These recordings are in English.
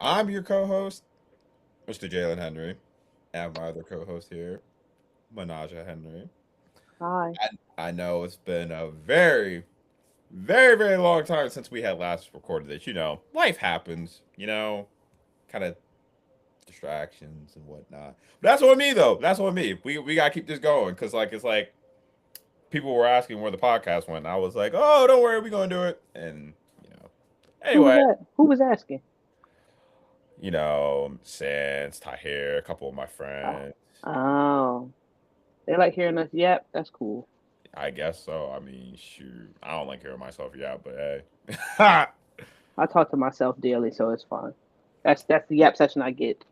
I'm your co-host, Mr. Jalen Henry, and my other co-host here, Manaja Henry. Hi. I know it's been a very, very, very long time since we had last recorded this. Life happens. Kind of distractions and whatnot. But that's on me though. That's on me. We gotta keep this going because it's like people were asking where the podcast went. And I was like, oh, don't worry, we're gonna do it. And you know, Who was anyway, that? Who was asking? Sans, Tahir, a couple of my Oh, friends. oh, they like hearing us. Yep, that's cool. I guess so. I mean, shoot, I don't like hearing myself yet, but hey. I talk to myself daily, so it's fine. That's the yap session I get.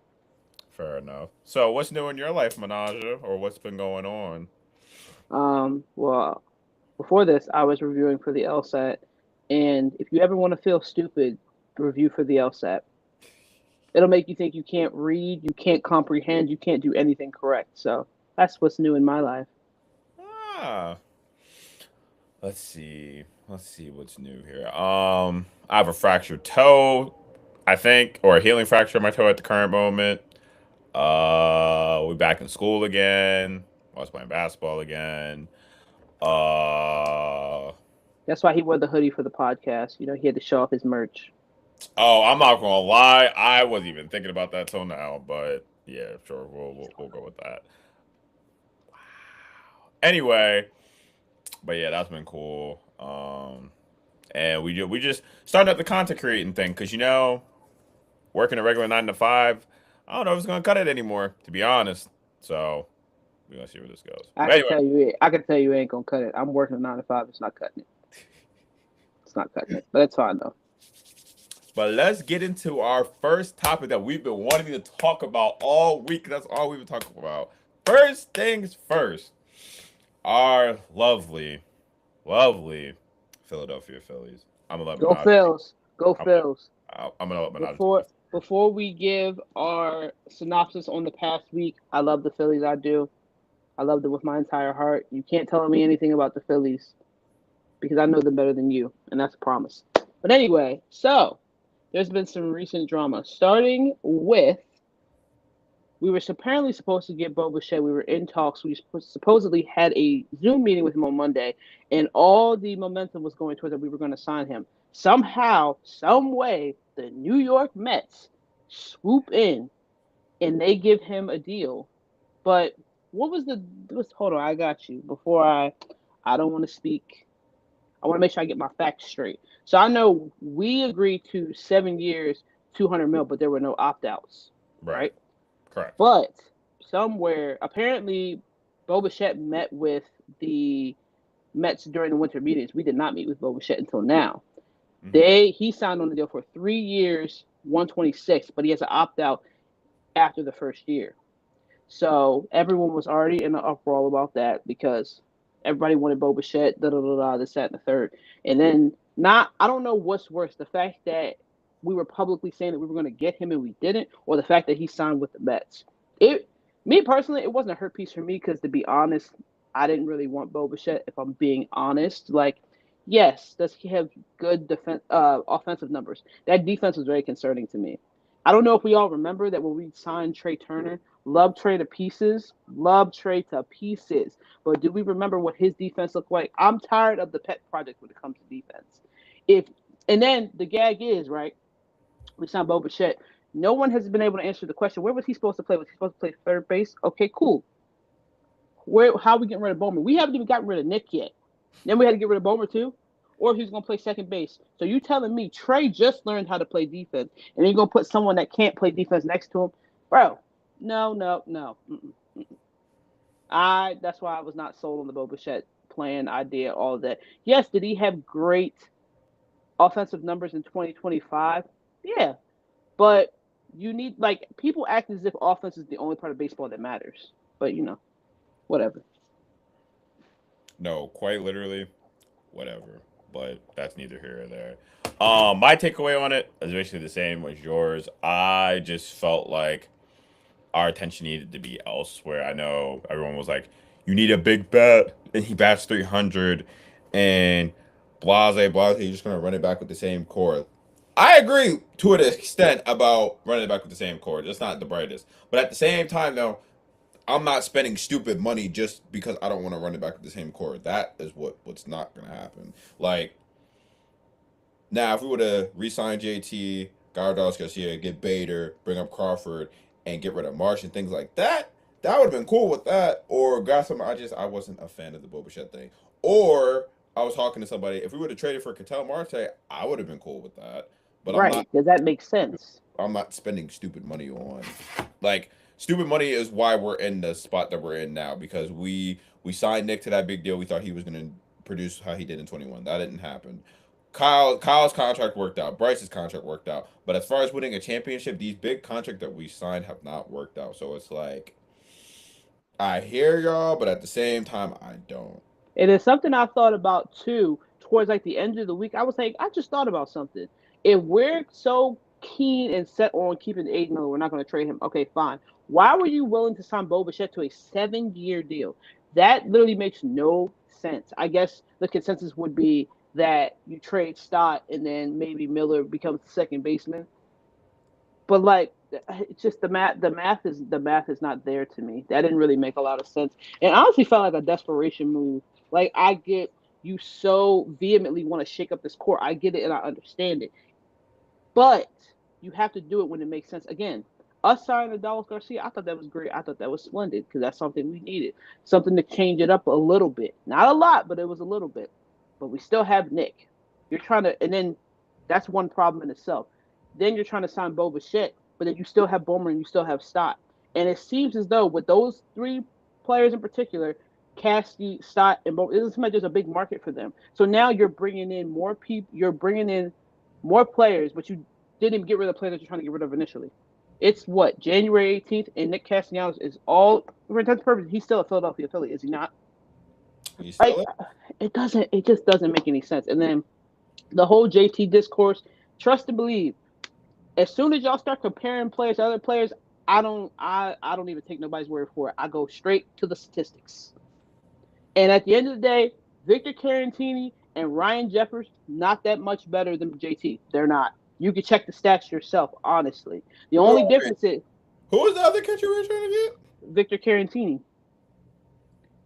Fair enough. So, what's new in your life, Menaja, or what's been going on? Well, before this, I was reviewing for the LSAT, and if you ever want to feel stupid, review for the LSAT. It'll make you think you can't read, you can't comprehend, you can't do anything correct. So that's what's new in my life. Ah, let's see. Let's see what's new here. I have a fractured toe, I think, or a healing fracture in my toe at the current moment. We back in school again. I was playing basketball again. Uh, That's why he wore the hoodie for the podcast. You know, he had to show off his merch. I'm not gonna lie. I wasn't even thinking about that till now, but yeah, sure, we'll go with that. Anyway, but yeah, that's been cool. And we just started up the content creating thing because working a regular 9 to 5, I don't know if it's gonna cut it anymore, to be honest. So we're gonna see where this goes. I But can anyway, tell you, I can tell you, it ain't gonna cut it. I'm working a 9 to 5. It's not cutting it. It's not cutting it, but it's fine though. but let's get into our first topic that we've been wanting to talk about all week. That's all we've been talking about. First things first, our lovely, lovely Philadelphia Phillies. I'm gonna let Go Minaj. Phils. Go I'm Phils. gonna let Minaj. Before we give our synopsis on the past week, I love the Phillies. I do. I love them with my entire heart. You can't tell me anything about the Phillies because I know them better than you, and that's a promise. But anyway, so there's been some recent drama, starting with we were apparently supposed to get Bo Bichette. We were in talks. We supposedly had a Zoom meeting with him on Monday, and all the momentum was going towards that we were going to sign him. Somehow, some way, the New York Mets swoop in and they give him a deal. But what was the? Hold on, I got you. I don't want to speak. I want to make sure I get my facts straight. So I know we agreed to 7 years, 200 mil, but there were no opt outs, Right. right? Correct. But somewhere, apparently, Bo Bichette met with the Mets during the winter meetings. We did not meet with Bo Bichette until now. Mm-hmm. He signed on the deal for 3 years, 126, but he has an opt out after the first year. So everyone was already in an uproar about that because everybody wanted Bo Bichette, da da da da, this, that, and the third. And then I don't know what's worse, the fact that we were publicly saying that we were going to get him and we didn't, or the fact that he signed with the Mets. It, me personally, it wasn't a hurt piece for me because to be honest, I didn't really want Bo Bichette. If I'm being honest, like, yes, does he have good offensive numbers? That defense was very concerning to me. I don't know if we all remember that when we signed Trey Turner, love Trey to pieces, love Trey to pieces. But do we remember what his defense looked like? I'm tired of the pet project when it comes to defense. If and then the gag is right. We signed Bo Bichette. No one has been able to answer the question. Where was he supposed to play? Was he supposed to play third base? Okay, cool. Where? How are we getting rid of Bowman? We haven't even gotten rid of Nick yet. Then we had to get rid of Bowman too. Or he's going to play second base. So you telling me Trey just learned how to play defense, and you're going to put someone that can't play defense next to him, bro? No, no, no. Mm-mm. That's why I was not sold on the Bo Bichette plan idea. All of that. Yes, did he have great offensive numbers in 2025? Yeah, but you need like people act as if offense is the only part of baseball that matters. But whatever. No, quite literally, whatever. But that's neither here or there. My takeaway on it is basically the same as yours. I just felt like our attention needed to be elsewhere. I know everyone was like, "You need a big bat," and he bats 300, and blase blase. You're just gonna run it back with the same core. I agree to an extent about running it back with the same core. It's not the brightest, but at the same time, though, I'm not spending stupid money just because I don't want to run it back with the same core. That is what's not gonna happen. Like now, if we would have re-signed JT, Gardos Garcia, get Bader, bring up Crawford, and get rid of Marsh and things like that, that would have been cool with that. Or got some. I wasn't a fan of the Boba Fett thing. Or I was talking to somebody. If we would have traded for Cattell Marte, I would have been cool with that. But I'm not. Right? Does that make sense? I'm not spending stupid money on. Like stupid money is why we're in the spot that we're in now because we signed Nick to that big deal. We thought he was going to produce how he did in 21. That didn't happen. Kyle's contract worked out. Bryce's contract worked out. But as far as winning a championship, these big contracts that we signed have not worked out. So it's like I hear y'all, but at the same time, I don't. It is something I thought about too. Towards like the end of the week, I was like, I just thought about something. If we're so keen and set on keeping Aiden Miller, we're not going to trade him. Okay, fine. Why were you willing to sign Bo Bichette to a 7-year deal? That literally makes no sense. I guess the consensus would be that you trade Stott and then maybe Miller becomes the second baseman. But like, it's just the math is not there to me. That didn't really make a lot of sense, and honestly felt like a desperation move. Like I get you so vehemently want to shake up this core. I get it and I understand it, but you have to do it when it makes sense. Again, us signing Adolis Garcia, I thought that was great. I thought that was splendid because that's something we needed, something to change it up a little bit. Not a lot, but it was a little bit. But we still have Nick. You're trying to, and then that's one problem in itself. Then you're trying to sign Bo Bichette, but then you still have Bomer and you still have Stott. And it seems as though with those three players in particular, Cassidy, Stott, and Bomer, it doesn't seem like there's a big market for them. So now you're bringing in more people. You're bringing in more players, but you didn't even get rid of the players that you're trying to get rid of initially. It's what January 18th, and Nick Castellanos is all for intents and purposes. He's still a Philadelphia Philly, is he not? You still Like it? it doesn't. It just doesn't make any sense. And then the whole JT discourse. Trust and believe. As soon as y'all start comparing players to other players, I don't even take nobody's word for it. I go straight to the statistics. And at the end of the day, Victor Carantini and Ryan Jeffers not that much better than JT. They're not. You can check the stats yourself, honestly. The only difference is Who was the other catcher we were trying to get? Victor Carantini.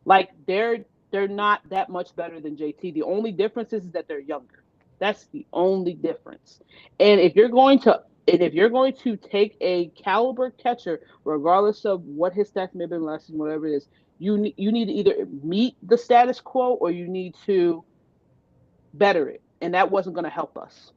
Like they're not that much better than JT. The only difference is that they're younger. That's the only difference. And if you're going to take a caliber catcher, regardless of what his stats may have been last season, whatever it is, you need to either meet the status quo or you need to better it. And that wasn't going to help us.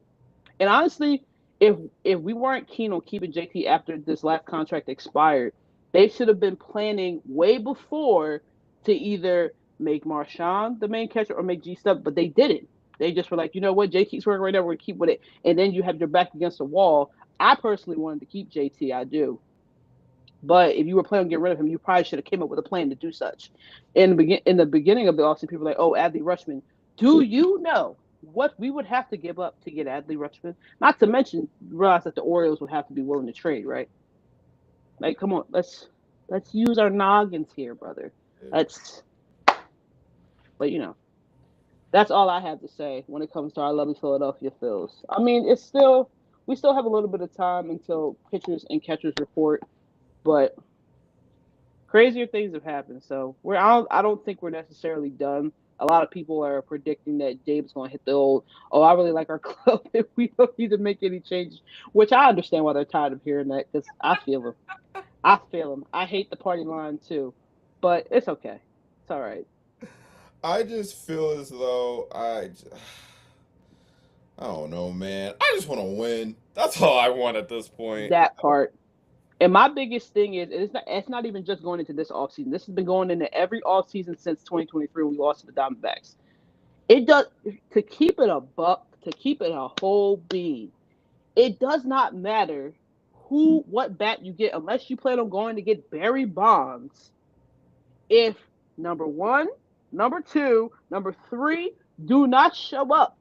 And honestly, if we weren't keen on keeping JT after this last contract expired, they should have been planning way before to either make Marshawn the main catcher or make G Stub, but they didn't. They just were like, you know what, JT's working right now, we're gonna keep with it. And then you have your back against the wall. I personally wanted to keep JT, I do. But if you were planning on getting rid of him, you probably should have came up with a plan to do such. In the beginning of the offseason, people were like, oh, Adley Rutschman. Do you know what we would have to give up to get Adley Rutschman? Not to mention, realize that the Orioles would have to be willing to trade, right? Like, come on, let's use our noggins here, brother. Let's, but that's all I have to say when it comes to our lovely Philadelphia Phils. I mean, we still have a little bit of time until pitchers and catchers report, but crazier things have happened. So I don't think we're necessarily done. A lot of people are predicting that Dave's going to hit the old, oh, I really like our club if we don't need to make any changes, which I understand why they're tired of hearing that because I feel them. I feel them. I hate the party line too, but it's okay. It's all right. I just feel as though I don't know, man. I just want to win. That's all I want at this point. That part. And my biggest thing is it's not even just going into this offseason. This has been going into every offseason since 2023 when we lost to the Diamondbacks. It does to keep it a buck, to keep it a whole bean. It does not matter what bat you get unless you plan on going to get Barry Bonds. If number one, number two, number three do not show up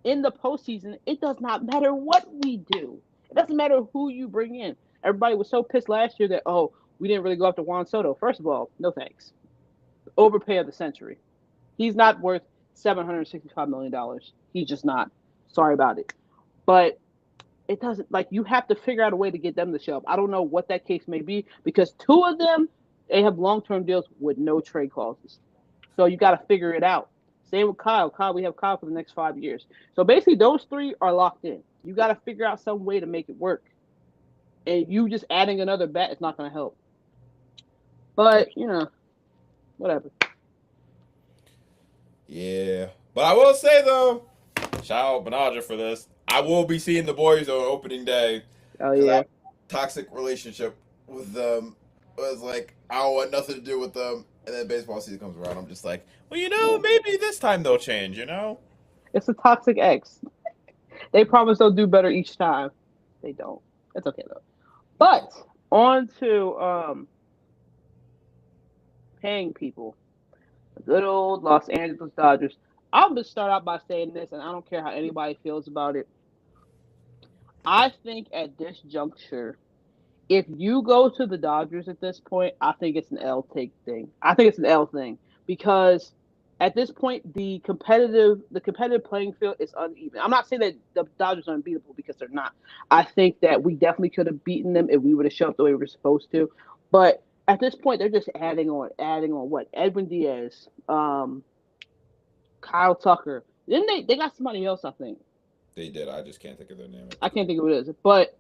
in the postseason, it does not matter what we do. It doesn't matter who you bring in. Everybody was so pissed last year that, oh, we didn't really go after Juan Soto. First of all, no thanks. Overpay of the century. He's not worth $765 million. He's just not. Sorry about it. But it doesn't like you have to figure out a way to get them to show up. I don't know what that case may be because two of them they have long-term deals with no trade clauses. So you got to figure it out. Same with Kyle. We have Kyle for the next 5 years. So basically, those three are locked in. You got to figure out some way to make it work. And you just adding another bat is not going to help. But whatever. Yeah, but I will say though, shout out Benaja for this. I will be seeing the boys on opening day Oh because I yeah. have a toxic relationship with them. It was like I don't want nothing to do with them, and then baseball season comes around. I'm just like, well, Yeah. maybe this time they'll change. It's a toxic ex. They promise they'll do better each time. They don't. It's okay though. But on to paying people. The good old Los Angeles Dodgers. I'll just start out by saying this, and I don't care how anybody feels about it. I think at this juncture, if you go to the Dodgers at this point, I think it's an L take thing. I think it's an L thing because at this point the competitive playing field is uneven. I'm not saying that the Dodgers are unbeatable because they're not. I think that we definitely could have beaten them if we would have shown up the way we were supposed to. But at this point, they're just adding on what Edwin Diaz, Kyle Tucker. Then they got somebody else. I think they did. I just can't think of their name at I the can't top. think of what it is. But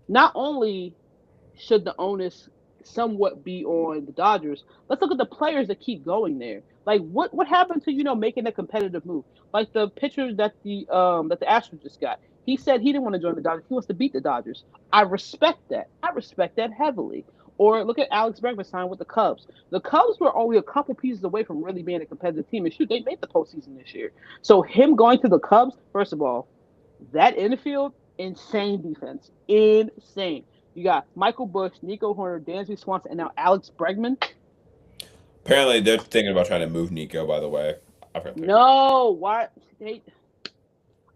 not only should the onus somewhat be on the Dodgers, let's look at the players that keep going there. Like what happened to making a competitive move? Like the pitcher that the Astros just got. He said he didn't want to join the Dodgers. He wants to beat the Dodgers. I respect that. I respect that heavily. Or look at Alex Bregman signed with the Cubs. The Cubs were only a couple pieces away from really being a competitive team. And shoot, they made the postseason this year. So him going to the Cubs, first of all, that infield, insane defense. Insane. You got Michael Bush, Nico Horner, Dansby Swanson, and now Alex Bregman. Apparently, they're thinking about trying to move Nico. By the way, I've heard that. No, why?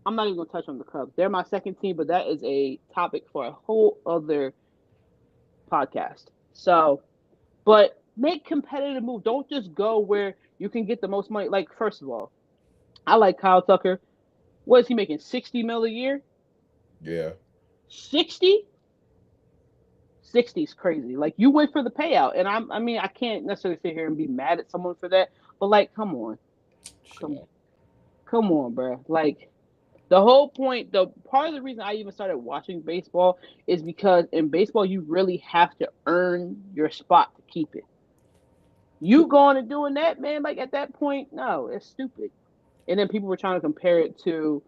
I'm not even gonna touch on the Cubs. They're my second team, but that is a topic for a whole other podcast. So, but make competitive move. Don't just go where you can get the most money. Like, first of all, I like Kyle Tucker. What is he making? 60 mil a year? Yeah. 60? 60 is crazy. Like you went for the payout, and I mean, I can't necessarily sit here and be mad at someone for that, but like, come on, come, Chill. come on, bro. Like the whole point, the part of the reason I even started watching baseball is because in baseball you really have to earn your spot to keep it. You going and doing that, man? Like at that point, no, it's stupid. And then people were trying to compare it to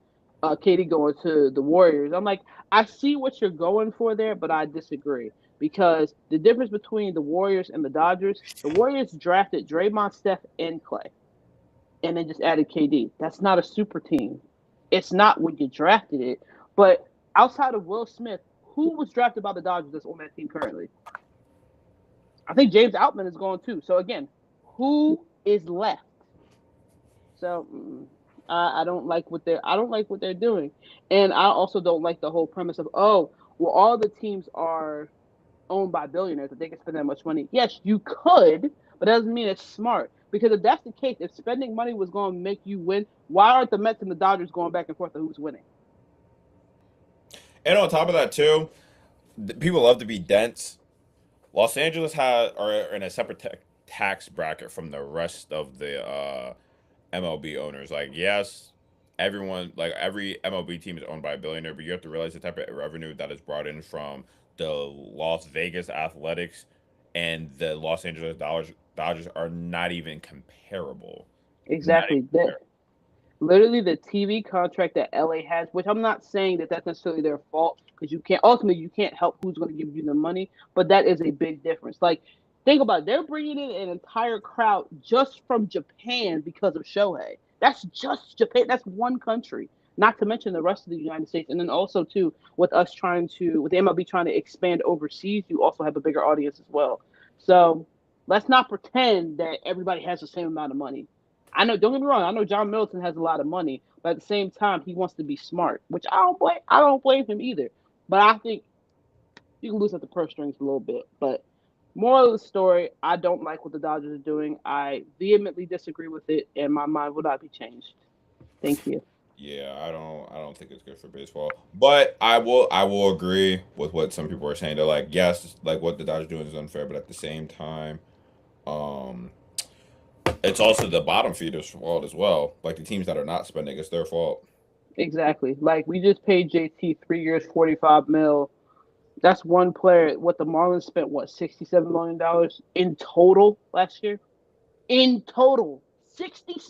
Katie going to the Warriors. I'm like, I see what you're going for there, but I disagree because the difference between the Warriors and the Warriors drafted Draymond, Steph, and Clay, and then just added KD. That's not a super team. It's not when you drafted it. But outside of Will Smith, who was drafted by the Dodgers that's on that team currently? I think James Outman is gone too. So again, who is left? So I don't like what they're doing, and I also don't like the whole premise of all the teams are owned by billionaires that they can spend that much money. Yes, you could, but that doesn't mean it's smart. Because if that's the case, if spending money was going to make you win, why aren't the Mets and the Dodgers going back and forth on who's winning? And on top of that too, people love to be dense. Los Angeles are in a separate tax bracket from the rest of the MLB owners. Like, yes, everyone, like every MLB team is owned by a billionaire, but you have to realize the type of revenue that is brought in from the Las Vegas Athletics and the Los Angeles Dodgers are not even comparable. Not even Exactly. That comparable. literally the TV contract that LA has, which I'm not saying that that's necessarily their fault because you can't help who's going to give you the money, but that is a big difference. Like think about it, they're bringing in an entire crowd just from Japan because of Shohei. That's just Japan. That's one country. Not to mention the rest of the United States, and then also too with the MLB trying to expand overseas, you also have a bigger audience as well. So let's not pretend that everybody has the same amount of money. I know. Don't get me wrong. I know John Middleton has a lot of money, but at the same time, he wants to be smart, which I don't blame. I don't blame him either. But I think you can loosen up the purse strings a little bit. But moral of the story, I don't like what the Dodgers are doing. I vehemently disagree with it, and my mind will not be changed. Thank you. Yeah, I don't think it's good for baseball. But I will agree with what some people are saying. They're like, yes, like what the Dodgers doing is unfair, but at the same time, um, it's also the bottom feeders' fault as well. Like the teams that are not spending, it's their fault. Exactly. Like we just paid JT 3 years, 45 mil. That's one player. What the Marlins spent, what, $67 million in total last year? In total, 60.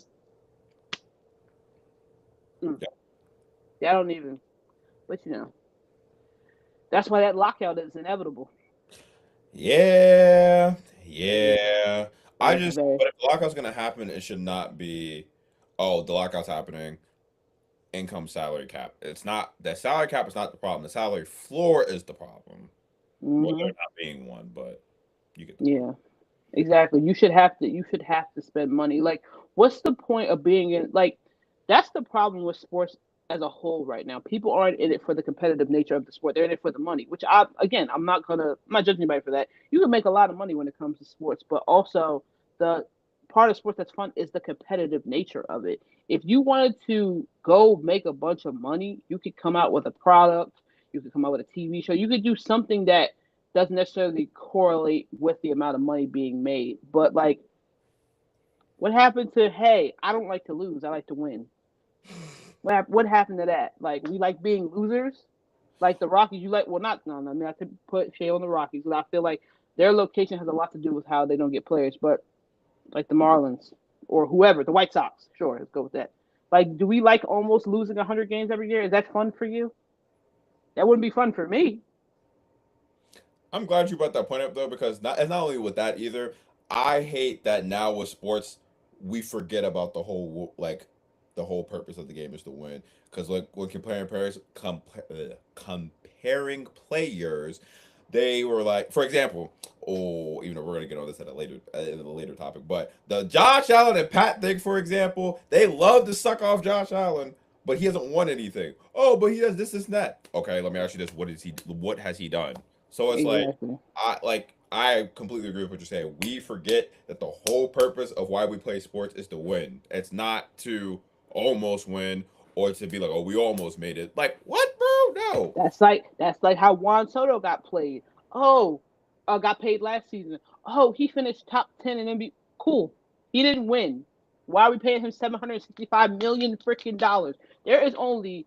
Mm, Yeah. I don't even. But that's why that lockout is inevitable. Yeah, It is. yeah. It's very. But if the lockout's gonna happen, it should not be, oh, the lockout's happening, income salary cap. It's not, the salary cap is not the problem. The salary floor is the problem. Well, there Hmm. not being one, but you get the point. Yeah. Exactly. You should have to. You should have to spend money. Like, what's the point of being in? Like, that's the problem with sports as a whole right now. People aren't in it for the competitive nature of the sport. They're in it for the money. Which again, I'm not judging anybody for that. You can make a lot of money when it comes to sports, but also the part of sports that's fun is the competitive nature of it. If you wanted to go make a bunch of money, you could come out with a product. You could come out with a TV show. You could do something that doesn't necessarily correlate with the amount of money being made. But like, what happened to, hey, I don't like to lose, I like to win? What happened to that? Like, we like being losers. Like the Rockies, you like, well, not, no, no, I mean, I could put shade on the Rockies, but I feel like their location has a lot to do with how they don't get players. But like the Marlins or whoever, the White Sox, sure, let's go with that. Like, do we like almost losing 100 games every year? Is that fun for you? That wouldn't be fun for me. I'm glad you brought that point up though, because not only with that either. I hate that now with sports we forget about the whole purpose of the game is to win. Because like when comparing players, they were like, for example, oh, even though we're gonna get on this at a later in a later topic, but the Josh Allen and Pat thing, for example, they love to suck off Josh Allen, but he hasn't won anything. Oh, but he does this, and that. Okay, let me ask you this: What has he done? So it's like Exactly. I completely agree with what you're saying. We forget that the whole purpose of why we play sports is to win. It's not to almost win or to be like, oh, we almost made it. Like what, bro? No. That's like how Juan Soto got played. Oh, got paid last season. Oh, he finished top 10 in NBA. Cool. He didn't win. Why are we paying him 765 million freaking dollars? There is only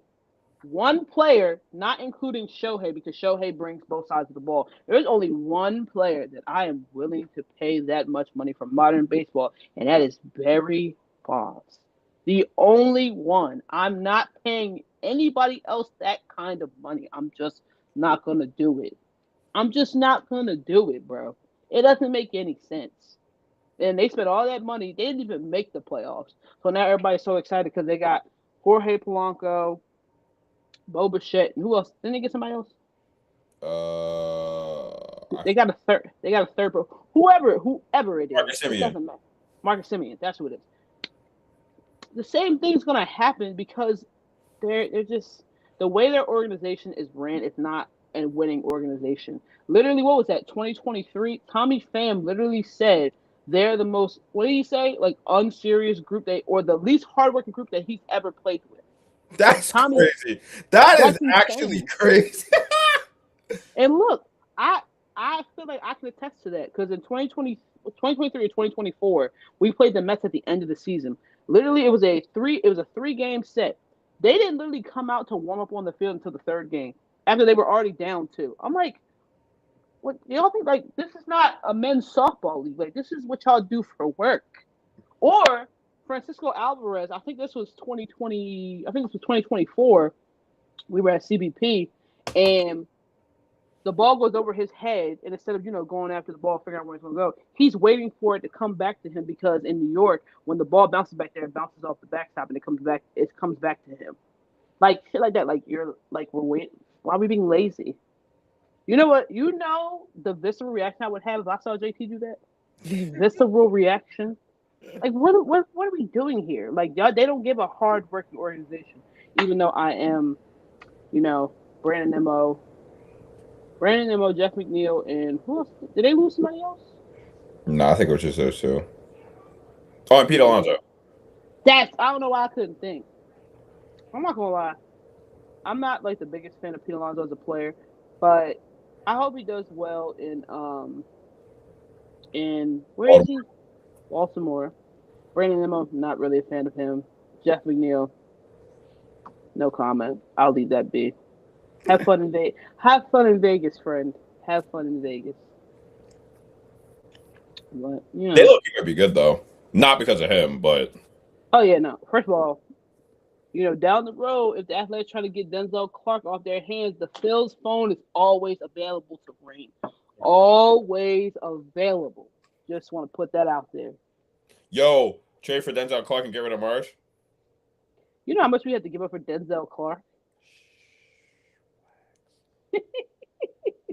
one player, not including Shohei, because Shohei brings both sides of the ball. There is only one player that I am willing to pay that much money for modern baseball, and that is Barry Bonds. The only one. I'm not paying anybody else that kind of money. I'm just not gonna do it. I'm just not gonna do it, bro. It doesn't make any sense. And they spent all that money. They didn't even make the playoffs. So now everybody's so excited because they got Jorge Polanco, Bo Bichette, and who else? Didn't they get somebody else? I They got a third. They got a third. Whoever it is, Marcus it Simeon. doesn't matter. Marcus Simeon. That's who it is. The same thing's gonna happen because they're just the way their organization is ran. It's not a winning organization. Literally, what was that? 2023. Tommy Pham literally said they're the most. What did he say? Like unserious group or the least hardworking group that he's ever played with. That's Tommy, crazy. That is that's actually insane. crazy. And look, I I feel like I can attest to that because in 2023 or 2024, we played the Mets at the end of the season. Literally, it was a 3 game set. They didn't literally come out to warm up on the field until the third game after they were already down two. I'm like, what y'all think? Like, this is not a men's softball league. Like, this is what y'all do for work. Or Francisco Alvarez, I think this was 2020. I think this was 2024. We were at CBP, and the ball goes over his head, and instead of going after the ball, figuring out where it's going to go, he's waiting for it to come back to him because in New York, when the ball bounces back there, it bounces off the backstop and it comes back. It comes back to him, like shit like that. Like you're like we're waiting. Why are we being lazy? You know what? You know the visceral reaction I would have if I saw JT do that. The visceral reaction. Like what are we doing here? Like y'all, they don't give a hard working organization. Even though I am, you know, Brandon Mo, Jeff McNeil, and who else? Did they lose somebody else? No, I think it was just those two. Oh, and Pete Yeah. Alonso. That's I don't know why I couldn't think. I'm not gonna lie. I'm not like the biggest fan of Pete Alonso as a player, but I hope he does well in where is he? Baltimore. Brandon Nimmo, not really a fan of him. Jeff McNeil, no comment. I'll leave that be. Have fun in Vegas. Have fun in Vegas, friend. Have fun in Vegas. But They look gonna be good though, not because of him, but oh yeah, no. First of all, down the road, if the Athletics try to get Denzel Clark off their hands, the Phil's phone is always available to ring. Always available. Just want to put that out there. yo, trade for Denzel Clark and get rid of Marsh. You know how much we had to give up for Denzel Clark?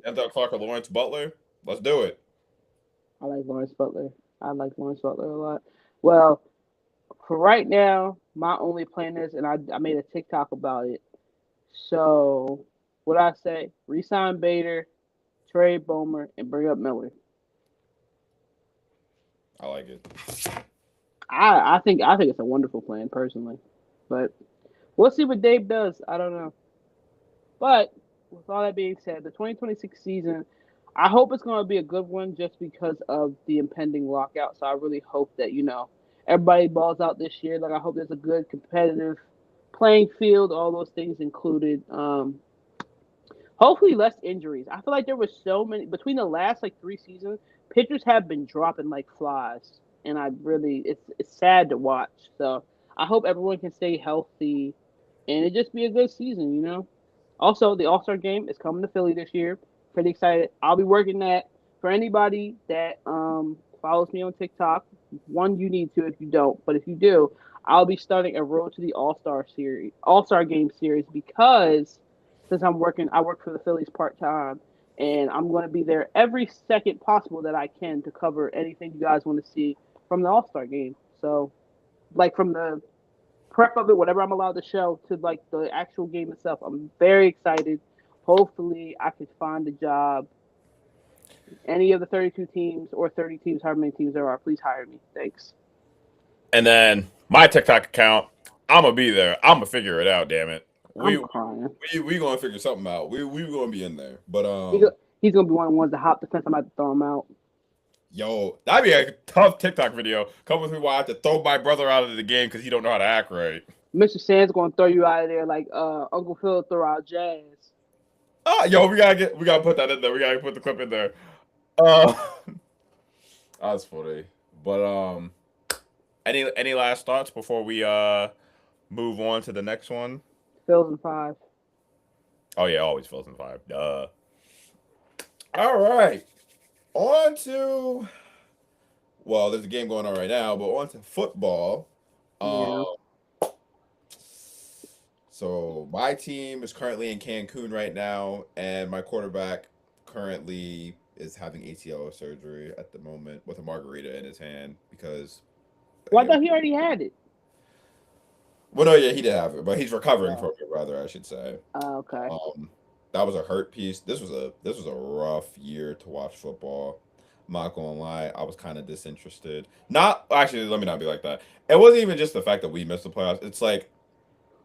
Denzel Clark or Lawrence Butler. Let's do it. I like Lawrence Butler. I like Lawrence Butler a lot. Well, for right now, my only plan is, and I made a TikTok about it. So, what I say, resign Bader, trade Bomer, and bring up Miller. I like it. I think it's a wonderful plan personally, but we'll see what Dave does. I don't know. But with all that being said, the 2026 season, I hope it's going to be a good one just because of the impending lockout. So I really hope that everybody balls out this year. Like I hope there's a good competitive playing field, all those things included. Hopefully less injuries. I feel like there was so many between the last like 3 seasons. Pitchers have been dropping like flies, and I really it's sad to watch. So I hope everyone can stay healthy, and it just be a good season. Also, the All Star game is coming to Philly this year. Pretty excited. I'll be working that for anybody that follows me on TikTok. One, you need to if you don't, but if you do, I'll be starting a Road to the All Star Game series because since I work for the Phillies part time, and I'm going to be there every second possible that I can to cover anything you guys want to see from the All Star game. So, like from the prep of it, whatever I'm allowed to show, to like the actual game itself. I'm very excited. Hopefully, I can find a job. Any of the 32 teams or 30 teams, however many teams there are, please hire me. Thanks. And then my TikTok account, I'm gonna be there. I'm gonna figure it out. Damn it. I'm We crying. we gonna figure something out. We gonna be in there. But He go, he's gonna be one of the ones to hop the fence. I'm about to throw him out. yo, that'd be a tough TikTok video. Come with me while I have to throw my brother out of the game because he don't know how to act right. Mr. Sands gonna throw you out of there like Uncle Phil threw out Jazz. Yo, we gotta put that in there. We gotta put the clip in there. Uh, that's funny. But any last thoughts before we move on to the next one? Phil's in 5. Oh yeah, always Phil's in 5. Duh. All right, on to well, there's a game going on right now, but on to football. Yeah. Um, so my team is currently in Cancun right now, and my quarterback currently is having ACL surgery at the moment with a margarita in his hand because Well, I again, thought he already had it. well, no, yeah, he did have it, but he's recovering Oh, from it, rather, I should say. okay. Um, that was a hurt piece. This was a rough year to watch football. I'm not gonna lie, I was kind of disinterested. Not actually, let me not be like that. It wasn't even just the fact that we missed the playoffs. It's like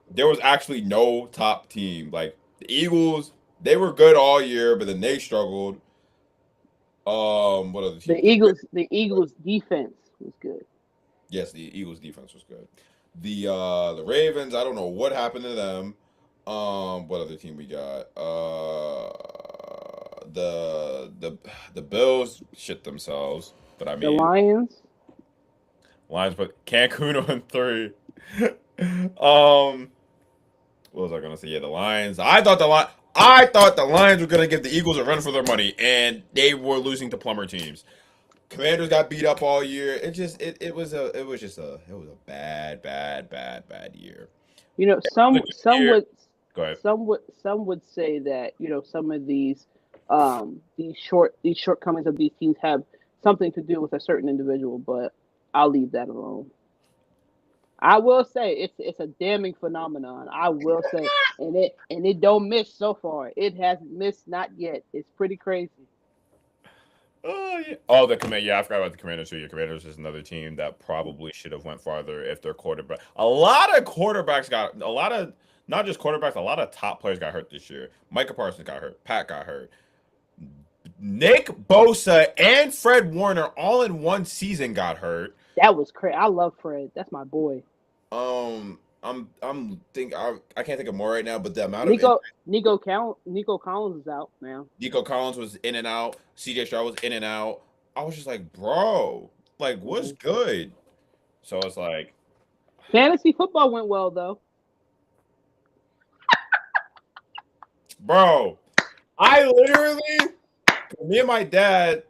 there was actually no top team. Like the Eagles, they were good all year, but then they struggled. What other teams? The Eagles defense was good. Yes, the Eagles defense was good. The Ravens, I don't know what happened to them. What other team we got? The Bills shit themselves, but I The mean Lions, Lions put Cancun on 3. um, what was I gonna say? Yeah, the Lions. I thought the Lions were gonna give the Eagles a run for their money, and they were losing to plumber teams. Commanders got beat up all year. It was a bad year. some Good some year. would Go ahead. some would say that some of these shortcomings of these teams have something to do with a certain individual, but I'll leave that alone. I will say it's a damning phenomenon. I will say, and it don't miss so far. It hasn't missed not yet. It's pretty crazy. Oh yeah. Oh, the command. Yeah, I forgot about the Commanders too. Your Commanders is another team that probably should have went farther if their quarterback. A lot of quarterbacks got a lot of not just quarterbacks. A lot of top players got hurt this year. Micah Parsons got hurt. Pat got hurt. Nick Bosa and Fred Warner all in one season got hurt. That was crazy. I love Fred. That's my boy. I can't think of more right now, but the amount of Nico Collins is out now. Nico Collins was in and out. CJ Stroud was in and out. I was just like, bro, like, what's good? So it's like, fantasy football went well though. Bro, I literally, me and my dad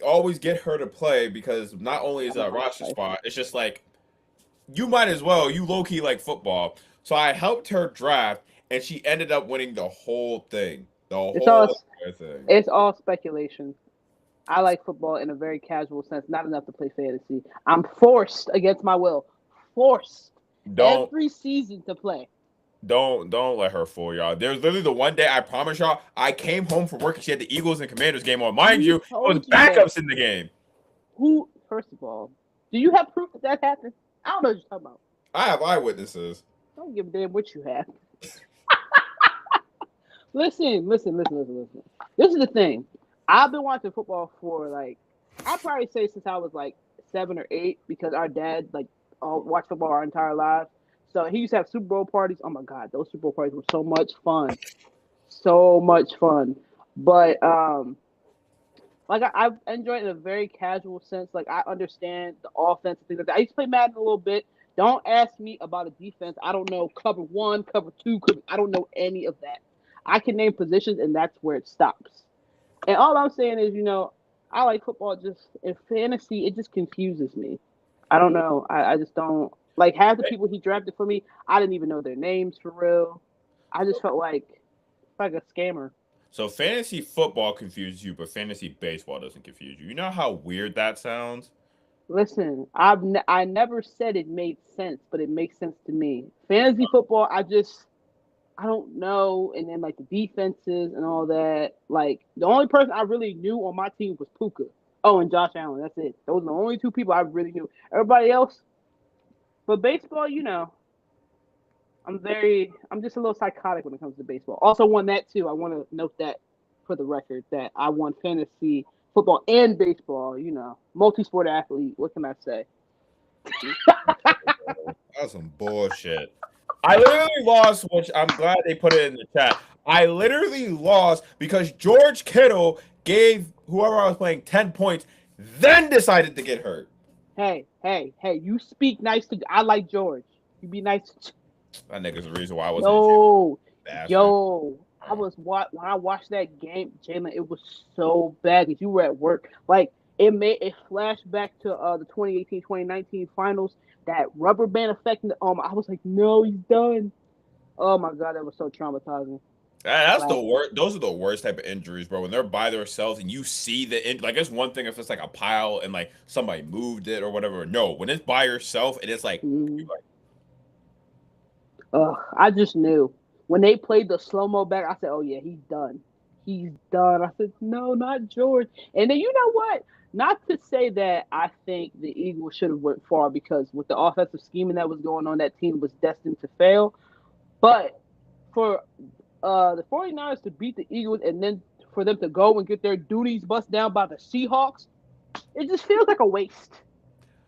always get her to play because not only is that a roster spot, it's just like, you might as well. You low key like football. So I helped her draft, and she ended up winning the whole thing. Thing. It's all speculation. I like football in a very casual sense, not enough to play fantasy. I'm forced against my will. Forced every season to play. Don't let her fool y'all. There's literally the one day I promise y'all I came home from work and she had the Eagles and Commanders game on. Mind you, it was backups in the game. Who? First of all, do you have proof that happened? I don't know what you're talking about. I have eyewitnesses. Don't give a damn what you have. Listen. This is the thing. I've been watching football for like, I'll probably say since I was like 7 or 8 because our dad like watched football our entire lives. So he used to have Super Bowl parties. Oh my God, those Super Bowl parties were so much fun. So much fun. But like I've enjoyed it in a very casual sense. Like I understand the offense and things like that. I used to play Madden a little bit. Don't ask me about a defense. I don't know cover 1, cover 2. I don't know any of that. I can name positions, and that's where it stops. And all I'm saying is, I like football. Just in fantasy, it just confuses me. I don't know. I just don't like half the people he drafted for me. I didn't even know their names for real. I just felt like a scammer. So fantasy football confuses you, but fantasy baseball doesn't confuse you. You know how weird that sounds? Listen, I never said it made sense, but it makes sense to me. Fantasy football, I don't know. And then like the defenses and all that. Like the only person I really knew on my team was Puka. Oh, and Josh Allen. That's it. Those are the only 2 people I really knew. Everybody else. But baseball, I'm just a little psychotic when it comes to baseball. Also won that too. I want to note that for the record that I won fantasy football and baseball, multi-sport athlete. What can I say? That's some bullshit. I literally lost, which I'm glad they put it in the chat. I literally lost because George Kittle gave whoever I was playing 10 points, then decided to get hurt. Hey, you speak nice to. I like George. You be nice to. That nigga's the reason why I wasn't. I was when I watched that game, Jalen. It was so bad because you were at work. Like it flashed back to the 2018-2019 finals. That rubber band effect. I was like, no, he's done. Oh my God, that was so traumatizing. That's the worst. Those are the worst type of injuries, bro. When they're by themselves and you see like it's one thing if it's like a pile and like somebody moved it or whatever. No, when it's by yourself and it's like, I just knew when they played the slow mo back. I said, "Oh yeah, he's done. He's done." I said, "No, not George." And then you know what? Not to say that I think the Eagles should have went far because with the offensive scheming that was going on, that team was destined to fail. But for the 49ers to beat the Eagles and then for them to go and get their duties bust down by the Seahawks, it just feels like a waste.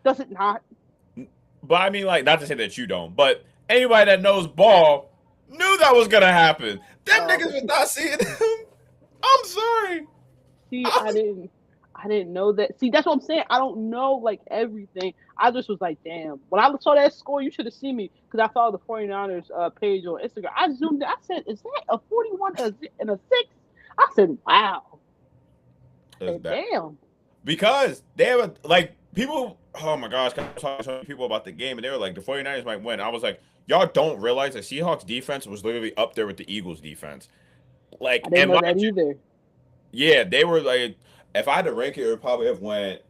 Does it not? But I mean, like, not to say that you don't, but anybody that knows ball knew that was gonna happen. Them niggas was not seeing him. I'm sorry. See, I didn't know that. See, that's what I'm saying. I don't know like everything. I just was like, damn. When I saw that score, you should have seen me because I followed the 49ers page on Instagram. I zoomed in. I said, is that a 41 and a 6? I said, wow. Said, damn. Because they have people, oh my gosh, I talked to people about the game and they were like, the 49ers might win. I was like, y'all don't realize the Seahawks defense was literally up there with the Eagles defense. Like, I didn't know that either. Yeah, they were like, if I had to rank it, it would probably have went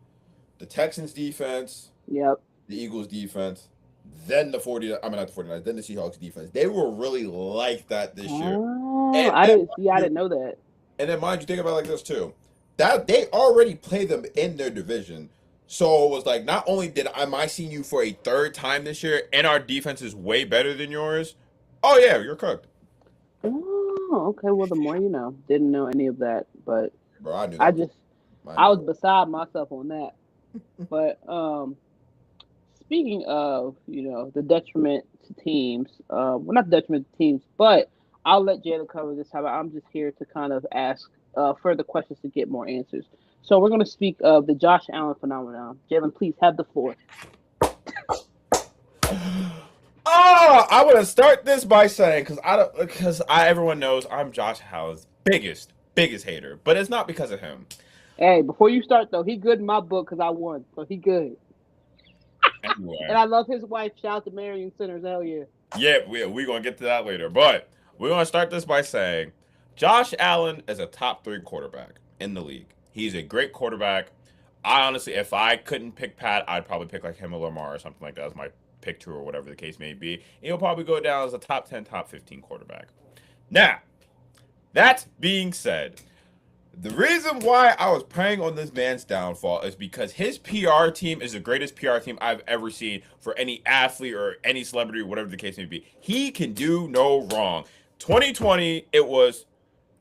the Texans defense, yep, the Eagles defense, then the 49ers, then the Seahawks defense. They were really like that this year. I didn't know that. And then mind you, think about it like this too. that they already play them in their division. So it was like, not only am I seeing you for a third time this year, and our defense is way better than yours. Oh yeah, you're cooked, Oh, okay. Well, the more you know. Didn't know any of that, but bro. I knew I that was. just I I knew was it. beside myself on that. But speaking of the detriment to teams, well, not detriment to teams, but I'll let Jalen cover this. How I'm just here to kind of ask further questions to get more answers. So we're going to speak of the Josh Allen phenomenon. Jalen, please have the floor. Oh, I want to start this by saying because everyone knows I'm Josh Allen's biggest hater, but it's not because of him. Hey, before you start though, he good in my book because I won, so he good. And Anyway, I love his wife. Shout out to Marion Sinners. Hell yeah. yeah, we gonna get to that later, but we're gonna start this by saying Josh Allen is a top three quarterback in the league. He's a great quarterback. I honestly, if I couldn't pick Pat, I'd probably pick like him or Lamar or something like that as my pick two or whatever the case may be. He'll probably go down as a top 10, top 15 quarterback. Now, that being said, the reason why I was preying on this man's downfall is because his PR team is the greatest PR team I've ever seen for any athlete or any celebrity, whatever the case may be. He can do no wrong. 2020, it was,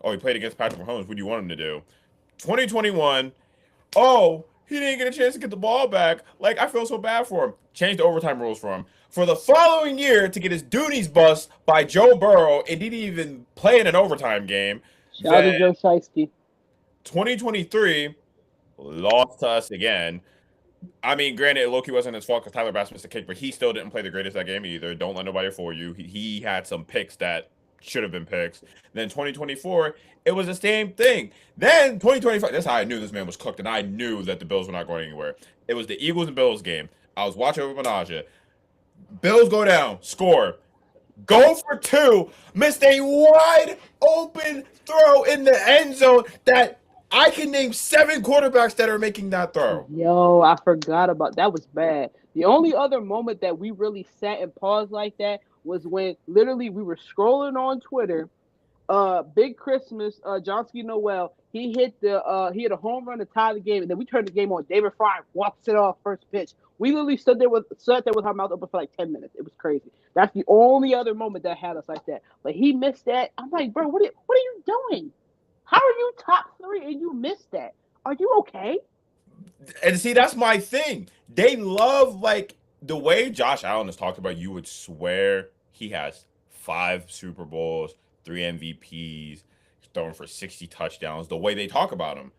oh, he played against Patrick Mahomes. What do you want him to do? 2021, oh, he didn't get a chance to get the ball back. Like, I feel so bad for him. Changed the overtime rules for him. For the following year to get his Doonies bust by Joe Burrow and didn't even play in an overtime game. Shout out Then to Joe Shiesty. 2023 lost to us again. I mean, granted, Loki wasn't his fault because Tyler Bass missed a kick, but he still didn't play the greatest that game either. Don't let nobody fool you. He had some picks that should have been picks. Then 2024, it was the same thing. Then 2025, that's how I knew this man was cooked, and I knew that the Bills were not going anywhere. It was the Eagles and Bills game. I was watching over Menage. Bills go down, score, go for two, missed a wide open throw in the end zone that I can name 7 quarterbacks that are making that throw. Yo, I forgot about that. Was bad. The only other moment that we really sat and paused like that was when literally we were scrolling on Twitter. Big Christmas, Johnsky Noel, he hit a home run to tie the game, and then we turned the game on. David Fry walks it off first pitch. We literally sat there with our mouth open for like 10 minutes. It was crazy. That's the only other moment that had us like that. But he missed that. I'm like, bro, what are you doing? How are you top three and you missed that? Are you okay? And see, that's my thing. They love like the way Josh Allen is talked about. You would swear he has 5 Super Bowls, 3 MVPs, he's throwing for 60 touchdowns. The way they talk about him,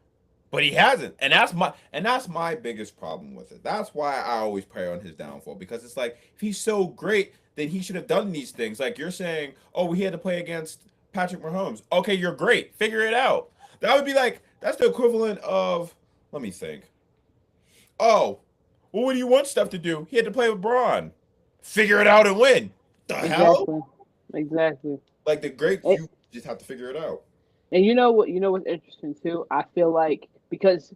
but he hasn't, and that's my biggest problem with it. That's why I always pray on his downfall because it's like if he's so great, then he should have done these things. Like you're saying, oh, we had to play against Patrick Mahomes. Okay, you're great. Figure it out. That would be like that's the equivalent of. Let me think. Oh, well, what do you want Steph to do? He had to play with Braun. Figure it out and win. The hell? Exactly. Exactly. Like the great, And, you just have to figure it out. and you know what? You know what's interesting too? I feel like because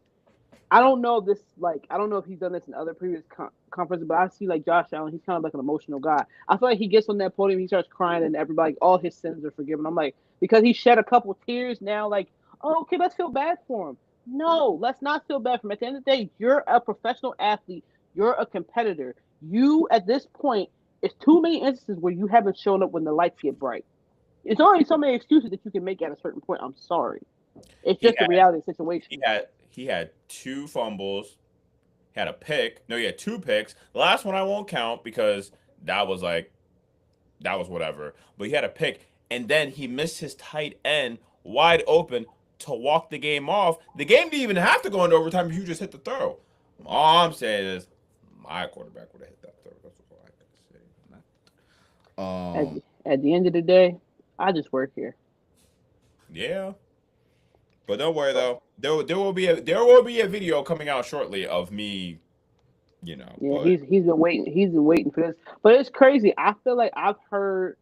I don't know if this like I don't know if he's done this in other previous conferences, but I see like Josh Allen, he's kind of like an emotional guy. I feel like he gets on that podium, he starts crying, and everybody, all his sins are forgiven. I'm like, because he shed a couple tears now, like, oh, okay, let's feel bad for him. No, let's not feel bad for him. At the end of the day, you're a professional athlete, you're a competitor. You at this point, it's too many instances where you haven't shown up when the lights get bright. It's only so many excuses that you can make at a certain point. I'm sorry. It's He just the had reality of the situation. he had 2 fumbles. He had a pick. No, he had 2 picks. The last one I won't count because that was like that was whatever. But he had a pick, and then he missed his tight end wide open to walk the game off. The game didn't even have to go into overtime if you just hit the throw. All I'm saying is my quarterback would have hit that throw. That's all I gotta say. At, at the end of the day, I just work here. Yeah, but don't worry though. There will be a video coming out shortly of me. Yeah, But he's been waiting. He's been waiting for this. But it's crazy. I feel like I've heard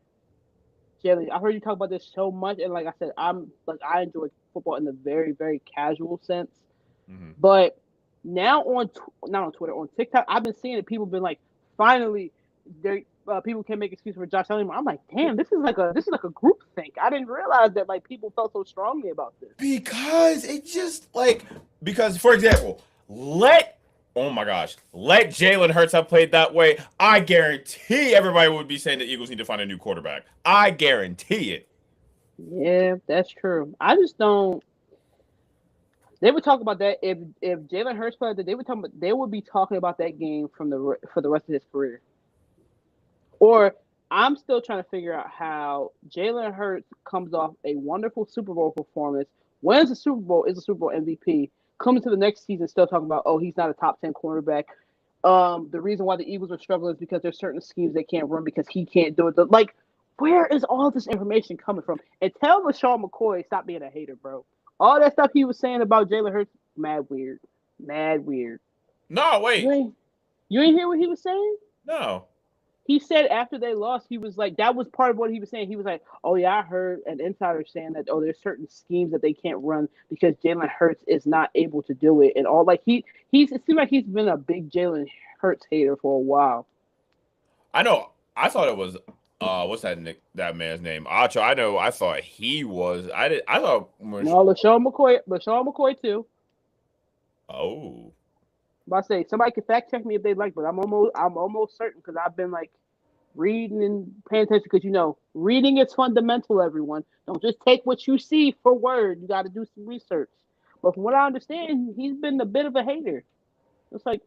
Jelly. I've heard you talk about this so much, and like I said, I enjoy football in a very very casual sense. mhm. But now not on Twitter, on TikTok, I've been seeing that people been like, finally, they people can't make excuses for Josh Allen anymore. I'm like, damn, this is like a group think. I didn't realize that like people felt so strongly about this. Because it just like because for example, let oh my gosh, let Jalen Hurts have played that way. I guarantee everybody would be saying the Eagles need to find a new quarterback. I guarantee it. Yeah, that's true. I just don't. They would talk about that if Jalen Hurts played that. They would be talking about that game for the rest of his career. Or I'm still trying to figure out how Jalen Hurts comes off a wonderful Super Bowl performance, wins the Super Bowl, is a Super Bowl MVP, comes to the next season still talking about, oh, he's not a top 10 cornerback. The reason why the Eagles are struggling is because there's certain schemes they can't run because he can't do it. Like, where is all this information coming from? And tell LaShawn McCoy stop being a hater, bro. All that stuff he was saying about Jalen Hurts, mad weird. Mad weird. No, You wait. ain't hear what he was saying? No. He said after they lost, he was like, that was part of what he was saying. He was like, oh, yeah, I heard an insider saying that, oh, there's certain schemes that they can't run because Jalen Hurts is not able to do it. And all like it seems like he's been a big Jalen Hurts hater for a while. I know. I thought it was what's that man's name? Acho. I know. I thought he was. I thought. No, LaShawn McCoy too. Oh. But I say somebody can fact check me if they like, but I'm almost certain because I've been like reading and paying attention because reading is fundamental. Everyone, don't just take what you see for word. You got to do some research. But from what I understand, he's been a bit of a hater. It's like,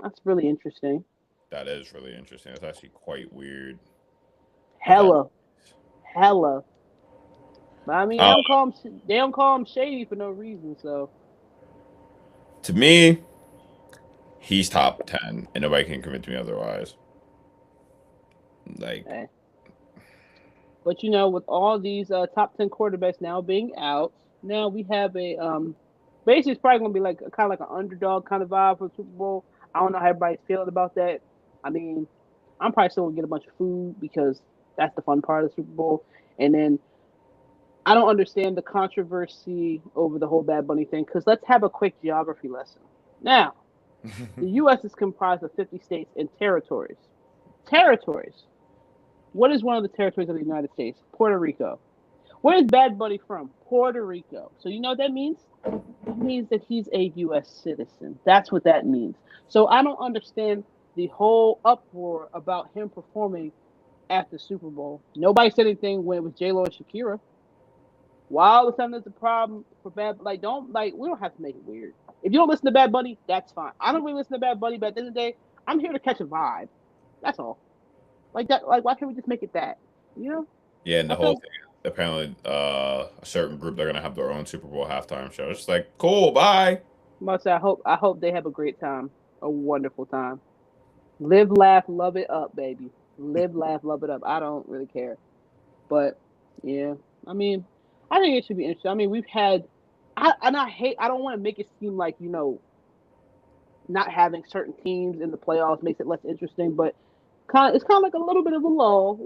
that's really interesting. That is really interesting. It's actually quite weird. Hella. But I mean, Uh, they don't call him shady for no reason. So to me, he's top 10, and nobody can convince me otherwise. Like, eh. But with all these top 10 quarterbacks now being out, now we have a basically it's probably gonna be like kind of like an underdog kind of vibe for the Super Bowl. I don't know how everybody's feeling about that. I mean, I'm probably still gonna get a bunch of food because that's the fun part of the Super Bowl. And then I don't understand the controversy over the whole Bad Bunny thing because let's have a quick geography lesson. Now, the U.S. is comprised of 50 states and territories. Territories. What is one of the territories of the United States? Puerto Rico. Where is Bad Bunny from? Puerto Rico. So you know what that means? It means that he's a U.S. citizen. That's what that means. So I don't understand the whole uproar about him performing at the Super Bowl. Nobody said anything when it was J-Lo and Shakira. Why all of a sudden there's a problem for Bad Bunny? We don't have to make it weird. If you don't listen to Bad Bunny, that's fine. I don't really listen to Bad Bunny, but at the end of the day, I'm here to catch a vibe. That's all. Like that. Like why can't we just make it that? yeah, and the I whole feel thing. Apparently, a certain group they're gonna have their own Super Bowl halftime show. It's just like, cool, bye. must say I hope they have a great time, a wonderful time. Live, laugh, love it up, baby. Live, laugh, love it up. I don't really care, but yeah, I mean, I think it should be interesting. I mean, we've had, I don't want to make it seem like not having certain teams in the playoffs makes it less interesting, but it's kind of like a little bit of a lull.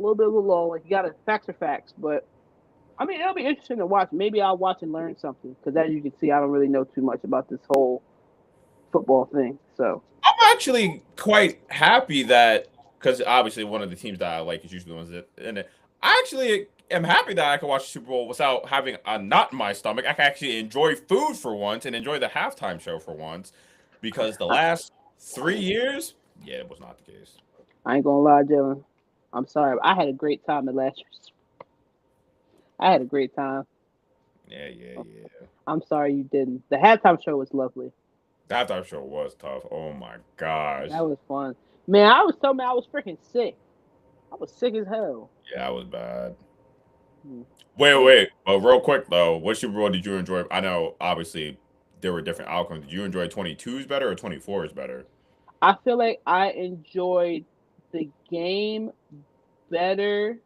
Like you got to facts are facts, but I mean, it'll be interesting to watch. Maybe I'll watch and learn something because, as you can see, I don't really know too much about this whole football thing. So, I'm actually quite happy that because obviously one of the teams that I like is usually the ones that in it. I actually am happy that I can watch the Super Bowl without having a knot in my stomach. I can actually enjoy food for once and enjoy the halftime show for once because the I, last 3 years, yeah, it was not the case. I ain't gonna lie, Dylan. I'm sorry. I had a great time at last year's. I had a great time. Yeah. I'm sorry you didn't. The halftime show was lovely. The halftime show was tough. Oh my gosh. That was fun. Man, I was so mad. I was freaking sick. I was sick as hell. Yeah, that was bad. Hmm. Wait. But real quick though, what Super Bowl did you enjoy? I know obviously there were different outcomes. Did you enjoy 22s better or 24s better? I feel like I enjoyed the game better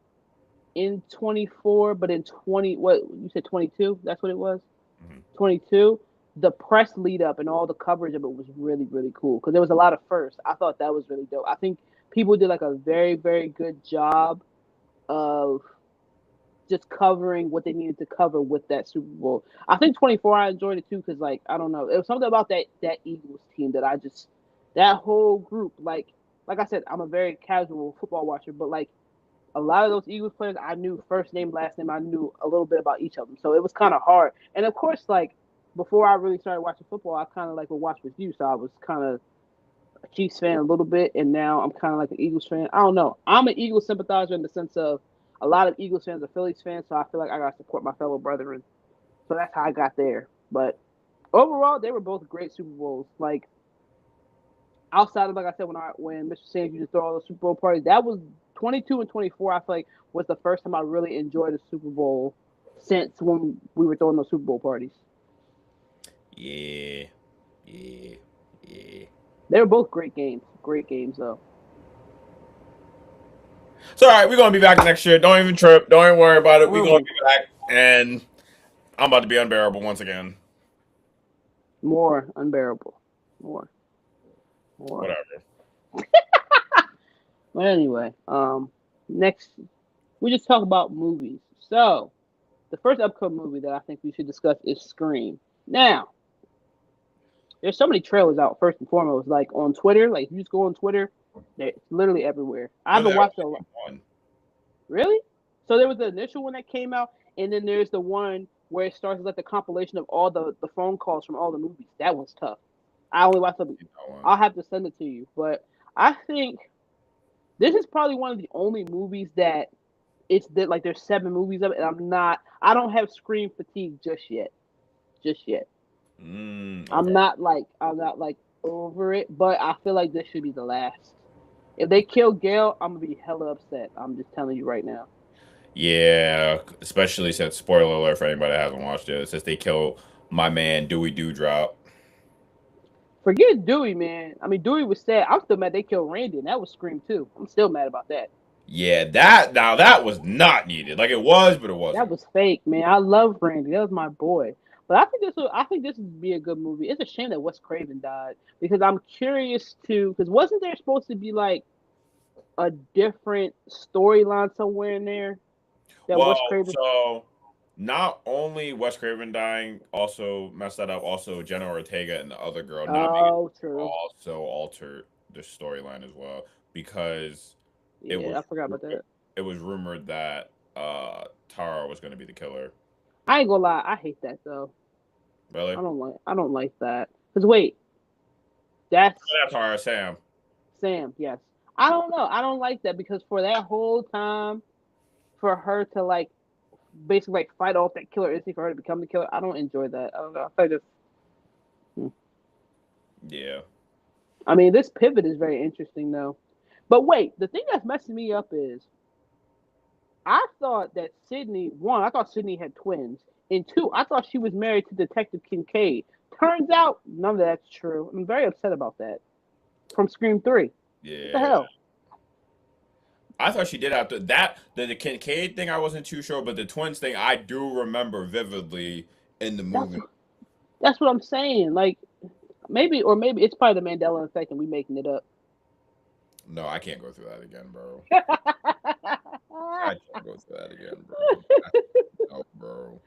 in 24, but in 20, what you said 22? That's what it was. Mhm. 22. The press lead up and all the coverage of it was really really cool because there was a lot of firsts. I thought that was really dope. I think people did like a very very good job of just covering what they needed to cover with that Super Bowl. I think 24 I enjoyed it too because like I don't know, it was something about that Eagles team that I just that whole group like like I said, I'm a very casual football watcher, but like a lot of those Eagles players, I knew first name, last name. I knew a little bit about each of them, so it was kind of hard. And of course, like before I really started watching football, I kind of like would watch with you, so I was kind of a Chiefs fan a little bit, and now I'm kind of like an Eagles fan. I don't know. I'm an Eagles sympathizer in the sense of a lot of Eagles fans are Phillies fans, so I feel like I got to support my fellow brethren. So that's how I got there. But overall, they were both great Super Bowls. Like outside of like I said, when Mr. Sanders used to throw all the Super Bowl parties, that was 22 and 24. I feel like was the first time I really enjoyed a Super Bowl since when we were throwing those Super Bowl parties. Yeah, yeah, yeah. They were both great games. Great games though. It's all right. We're gonna be back next year. Don't even trip. Don't even worry about it. We're Will gonna be be back, and I'm about to be unbearable once again. more unbearable. More. More. Whatever. But anyway, next we just talk about movies. So the first upcoming movie that I think we should discuss is Scream. Now, there's so many trailers out. First and foremost, like on Twitter, like if you just go on Twitter, it's literally everywhere. I No, haven't there watched a was lot. one. Really? So there was the initial one that came out, and then there's the one where it starts as like the compilation of all the phone calls from all the movies. That was tough. I only watched the. That one. I'll have to send it to you, but I think this is probably one of the only movies that it's that like there's 7 movies of it, and I don't have Scream fatigue just yet. Just yet. Okay. I'm not like over it, but I feel like this should be the last. If they kill Gail, I'm gonna be hella upset. I'm just telling you right now. Yeah, especially since spoiler alert for anybody that hasn't watched it, since they kill my man Dewey Dewdrop. Forget Dewey, man. I mean, Dewey was sad. I'm still mad they killed Randy, and that was Scream too. I'm still mad about that. Yeah, that was not needed. Like it was, but it That wasn't. was fake, man. I love Randy. That was my boy. But I think this would be a good movie. It's a shame that Wes Craven died because I'm curious to because wasn't there supposed to be like a different storyline somewhere in there that Well, Wes Craven? so not only Wes Craven dying also messed that up, also Jenna Ortega and the other girl not being Oh, true. also altered the storyline as well because it Yeah, was I forgot about that. it was rumored that Tara was going to be the killer. I ain't gonna lie, I hate that though. Really? I don't like that. Cause wait, that's That's Tara, Sam. Sam. Yes, I don't know. I don't like that because for that whole time, for her to like basically like fight off that killer instinct for her to become the killer, I don't enjoy that. I don't know. I just, hmm. Yeah. I mean, this pivot is very interesting though. But wait, the thing that's messing me up is I thought that Sydney, one, I thought Sydney had twins, and two, I thought she was married to Detective Kincaid. Turns out none of that's true. I'm very upset about that. From Scream 3. What the Yeah. hell? I thought she did have to that the Kincaid thing I wasn't too sure, but the twins thing I do remember vividly in the That's movie. that's what I'm saying. Like maybe it's probably the Mandela effect and we making it up. No, I can't go through that again, bro. I can't go through that again, bro. No, bro.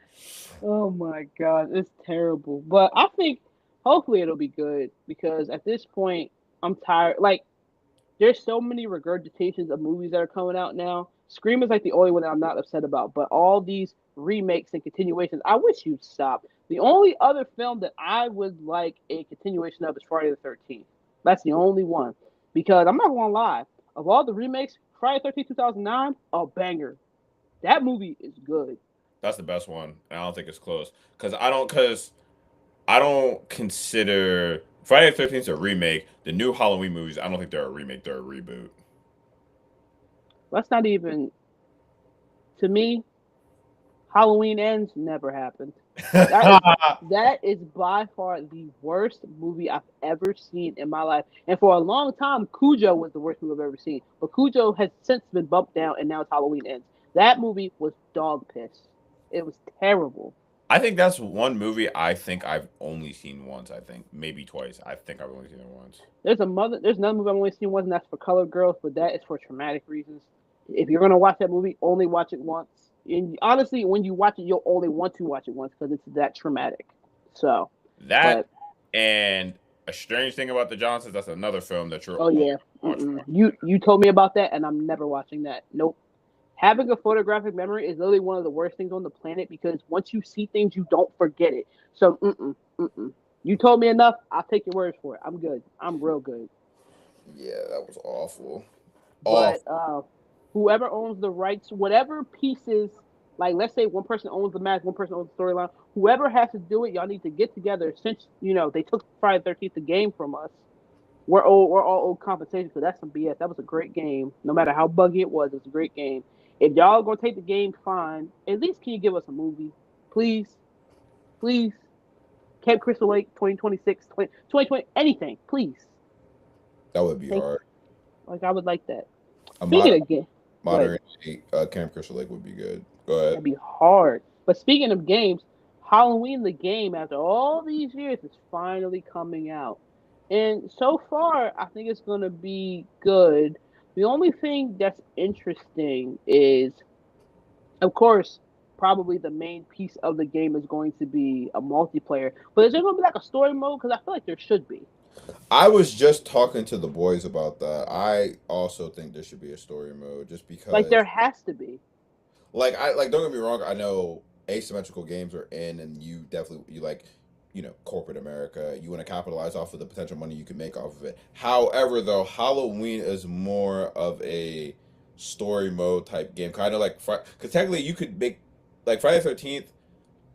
Oh my god, it's terrible. But I think hopefully it'll be good because at this point I'm tired. Like there's so many regurgitations of movies that are coming out now. Scream is like the only one that I'm not upset about, but all these remakes and continuations, I wish you'd stop. The only other film that I would like a continuation of is Friday the 13th. That's the only one. Because I'm not gonna lie, of all the remakes, Friday the 13th 2009, a banger. That movie is good. That's the best one. And I don't think it's close because I don't consider Friday the 13th a remake. The new Halloween movies, I don't think they're a remake. They're a reboot. That's not even to me. Halloween Ends never happened. That is that is by far the worst movie I've ever seen in my life. And for a long time, Cujo was the worst movie I've ever seen. But Cujo has since been bumped down, and now it's Halloween Ends. That movie was dog piss. It was terrible. I think that's one movie I think I've only seen once. I think maybe twice. I think I've only seen it once. There's another movie I've only seen once, and that's for Colored Girls, but that is for traumatic reasons. If you're gonna watch that movie, only watch it once. And honestly, when you watch it, you'll only want to watch it once because it's that traumatic. So, That but and A Strange Thing About the Johnsons. That's another film that you're Oh yeah. much Mm-mm. more. You told me about that, and I'm never watching that. Nope. Having a photographic memory is literally one of the worst things on the planet because once you see things, you don't forget it. So, mm-mm. You told me enough. I'll take your words for it. I'm good. I'm real good. Yeah, that was awful. Awful. But whoever owns the rights, whatever pieces, like let's say one person owns the match, one person owns the storyline. Whoever has to do it, y'all need to get together. Since they took Friday 13th the game from us, we're all old compensation because that's some BS. That was a great game. No matter how buggy it was a great game. If y'all gonna take the game, fine. At least can you give us a movie, please, please? Camp Crystal Lake 2026, 2020, anything, please. That would be Thank hard. I would like that. A Speaking of game, go ahead. modern Camp Crystal Lake would be good. Go ahead. That'd be hard. But speaking of games, Halloween the game after all these years is finally coming out. And so far, I think it's going to be good. The only thing that's interesting is, of course, probably the main piece of the game is going to be a multiplayer. But is there going to be like a story mode? Because I feel like there should be. I was just talking to the boys about that. I also think there should be a story mode just Like because there has to be. don't get me wrong, I know asymmetrical games are in and you like, corporate America. You want to capitalize off of the potential money you can make off of it. However, though, Halloween is more of a story mode type game. Kind of like because technically you could make like Friday the 13th,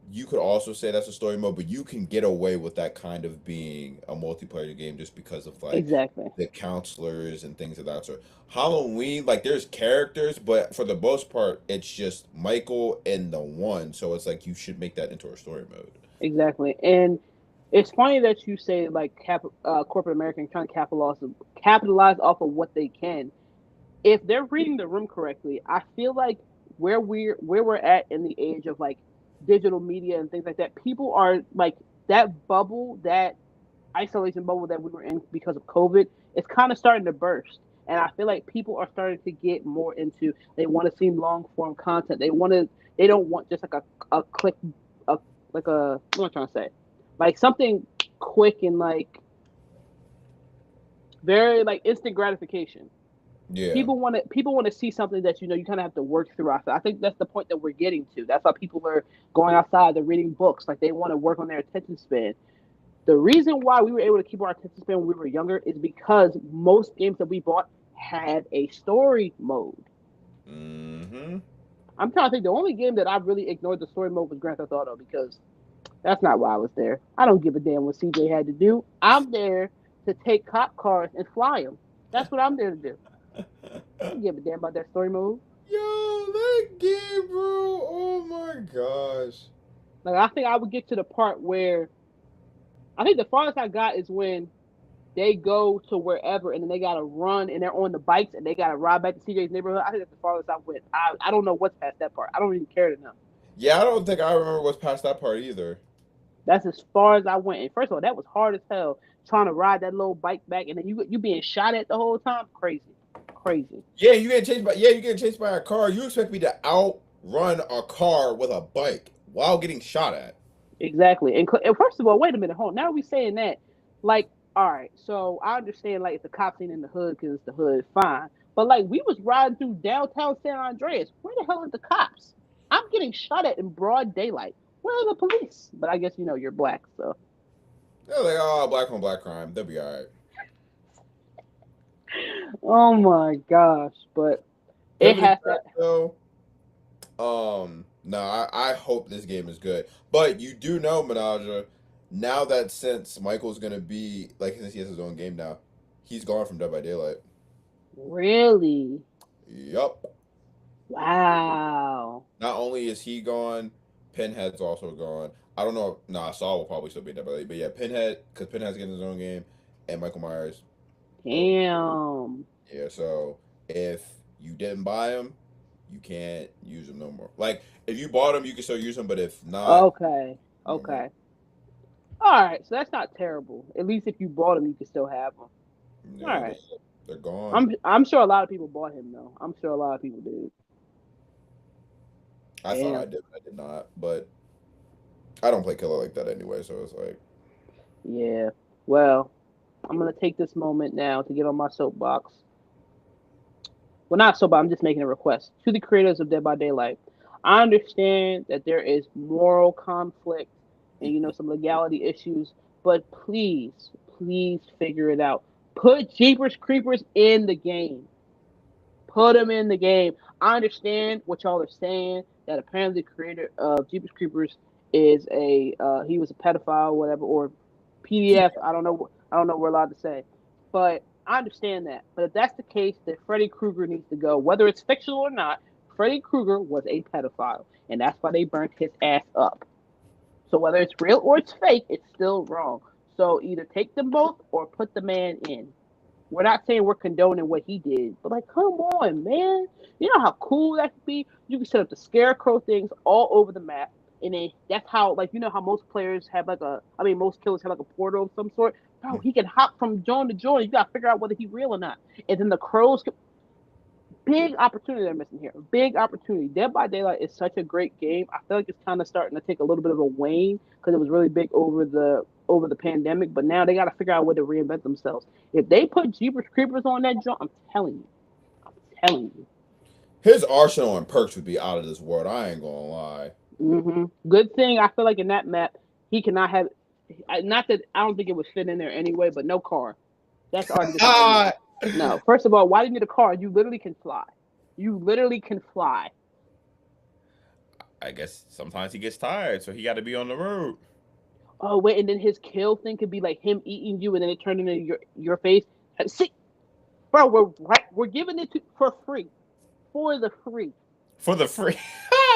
you could also say that's a story mode, but you can get away with that kind of being a multiplayer game just because of like Exactly. the counselors and things of that sort. Halloween, like there's characters, but for the most part, it's just Michael and the one. So it's like you should make that into a story mode. Exactly. And it's funny that you say like corporate America trying to capitalize off of what they can. If they're reading the room correctly, I feel like where we're at in the age of like digital media and things like that, people are like that bubble, that isolation bubble that we were in because of COVID, it's kind of starting to burst. And I feel like people are starting to get more into they want to see long form content. They don't want just like a click a like a what am I trying to say? Like something quick and like very like instant gratification. Yeah. People want to see something that you kind of have to work through. I think that's the point that we're getting to. That's why people are going outside. They're reading books. Like they want to work on their attention span. The reason why we were able to keep our attention span when we were younger is because most games that we bought had a story mode. Mm-hmm. I'm trying to think. The only game that I really ignored the story mode was Grand Theft Auto because that's not why I was there. I don't give a damn what CJ had to do. I'm there to take cop cars and fly them. That's what I'm there to do. I don't give a damn about that story mode. Yo, that game, bro. Oh my gosh. Like I think I would get to the part where I think the farthest I got is when they go to wherever and then they gotta run and they're on the bikes and they gotta ride back to CJ's neighborhood. I think that's the farthest I went. I don't know what's past that part. I don't even care to know. Yeah, I don't think I remember what's past that part either. That's as far as I went. And first of all, that was hard as hell trying to ride that little bike back and then you being shot at the whole time. Crazy, crazy. You getting chased by a car. You expect me to outrun a car with a bike while getting shot at? Exactly. And first of all, wait a minute. Hold on. Now we saying that, like, all right. So I understand, like, if the cops ain't in the hood because it's the hood, fine. But like, we was riding through downtown San Andreas. Where the hell are the cops? I'm getting shot at in broad daylight. Where are the police? But I guess you're black, so. They're like, oh, black on black crime. They'll be all right. Oh my gosh! But it Pivoting has back that. though, no, I hope this game is good. But you do know, Menaja, now that since Michael's gonna be like since he has his own game now, he's gone from Dead by Daylight. Really? Yup. Wow. Not only is he gone, Pinhead's also gone. I don't know. Nah, Saul will probably still be in Dead by Daylight, but yeah, Pinhead because Pinhead's getting his own game, and Michael Myers. Both. Damn. Yeah. So if you didn't buy him, you can't use them no more. Like if you bought them, you can still use them, but if not, Okay. no more. Okay. All right. So that's not terrible. At least if you bought them, you can still have them. All Yeah, right. they're gone. I'm sure a lot of people bought him though. I'm sure a lot of people did. I thought I Damn. did, but I did not. But I don't play killer like that anyway, so it's like Yeah. Well, I'm gonna take this moment now to get on my soapbox. Well, not soapbox. I'm just making a request to the creators of Dead by Daylight. I understand that there is moral conflict and some legality issues, but please, please figure it out. Put Jeepers Creepers in the game. Put them in the game. I understand what y'all are saying. That apparently the creator of Jeepers Creepers is he was a pedophile, or whatever, or PDF. I don't know. I don't know. What we're allowed to say, but I understand that. But if that's the case, then Freddy Krueger needs to go, whether it's fictional or not. Freddy Krueger was a pedophile, and that's why they burnt his ass up. So whether it's real or it's fake, it's still wrong. So either take them both or put the man in. We're not saying we're condoning what he did, but like, come on, man. You know how cool that could be? You can set up the scarecrow things all over the map. And then that's how, like, how most players have most killers have like a portal of some sort. Bro, he can hop from joint to joint. You gotta figure out whether he's real or not. And then the crows can, big opportunity they're missing here. Big opportunity. Dead by Daylight is such a great game. I feel like it's kind of starting to take a little bit of a wane because it was really big over the pandemic. But now they got to figure out a way to reinvent themselves. If they put Jeepers Creepers on that jump, I'm telling you. His arsenal and perks would be out of this world. I ain't gonna lie. Good thing I feel like in that map he cannot have. Not that I don't think it would fit in there anyway, but no car. That's already Ah, no. First of all, why do you need a car? You literally can fly. You literally can fly. I guess sometimes he gets tired, so he got to be on the road. Oh wait, and then his kill thing could be like him eating you, and then it turned into your face. See, bro, we're giving it for free, for the free, For the free.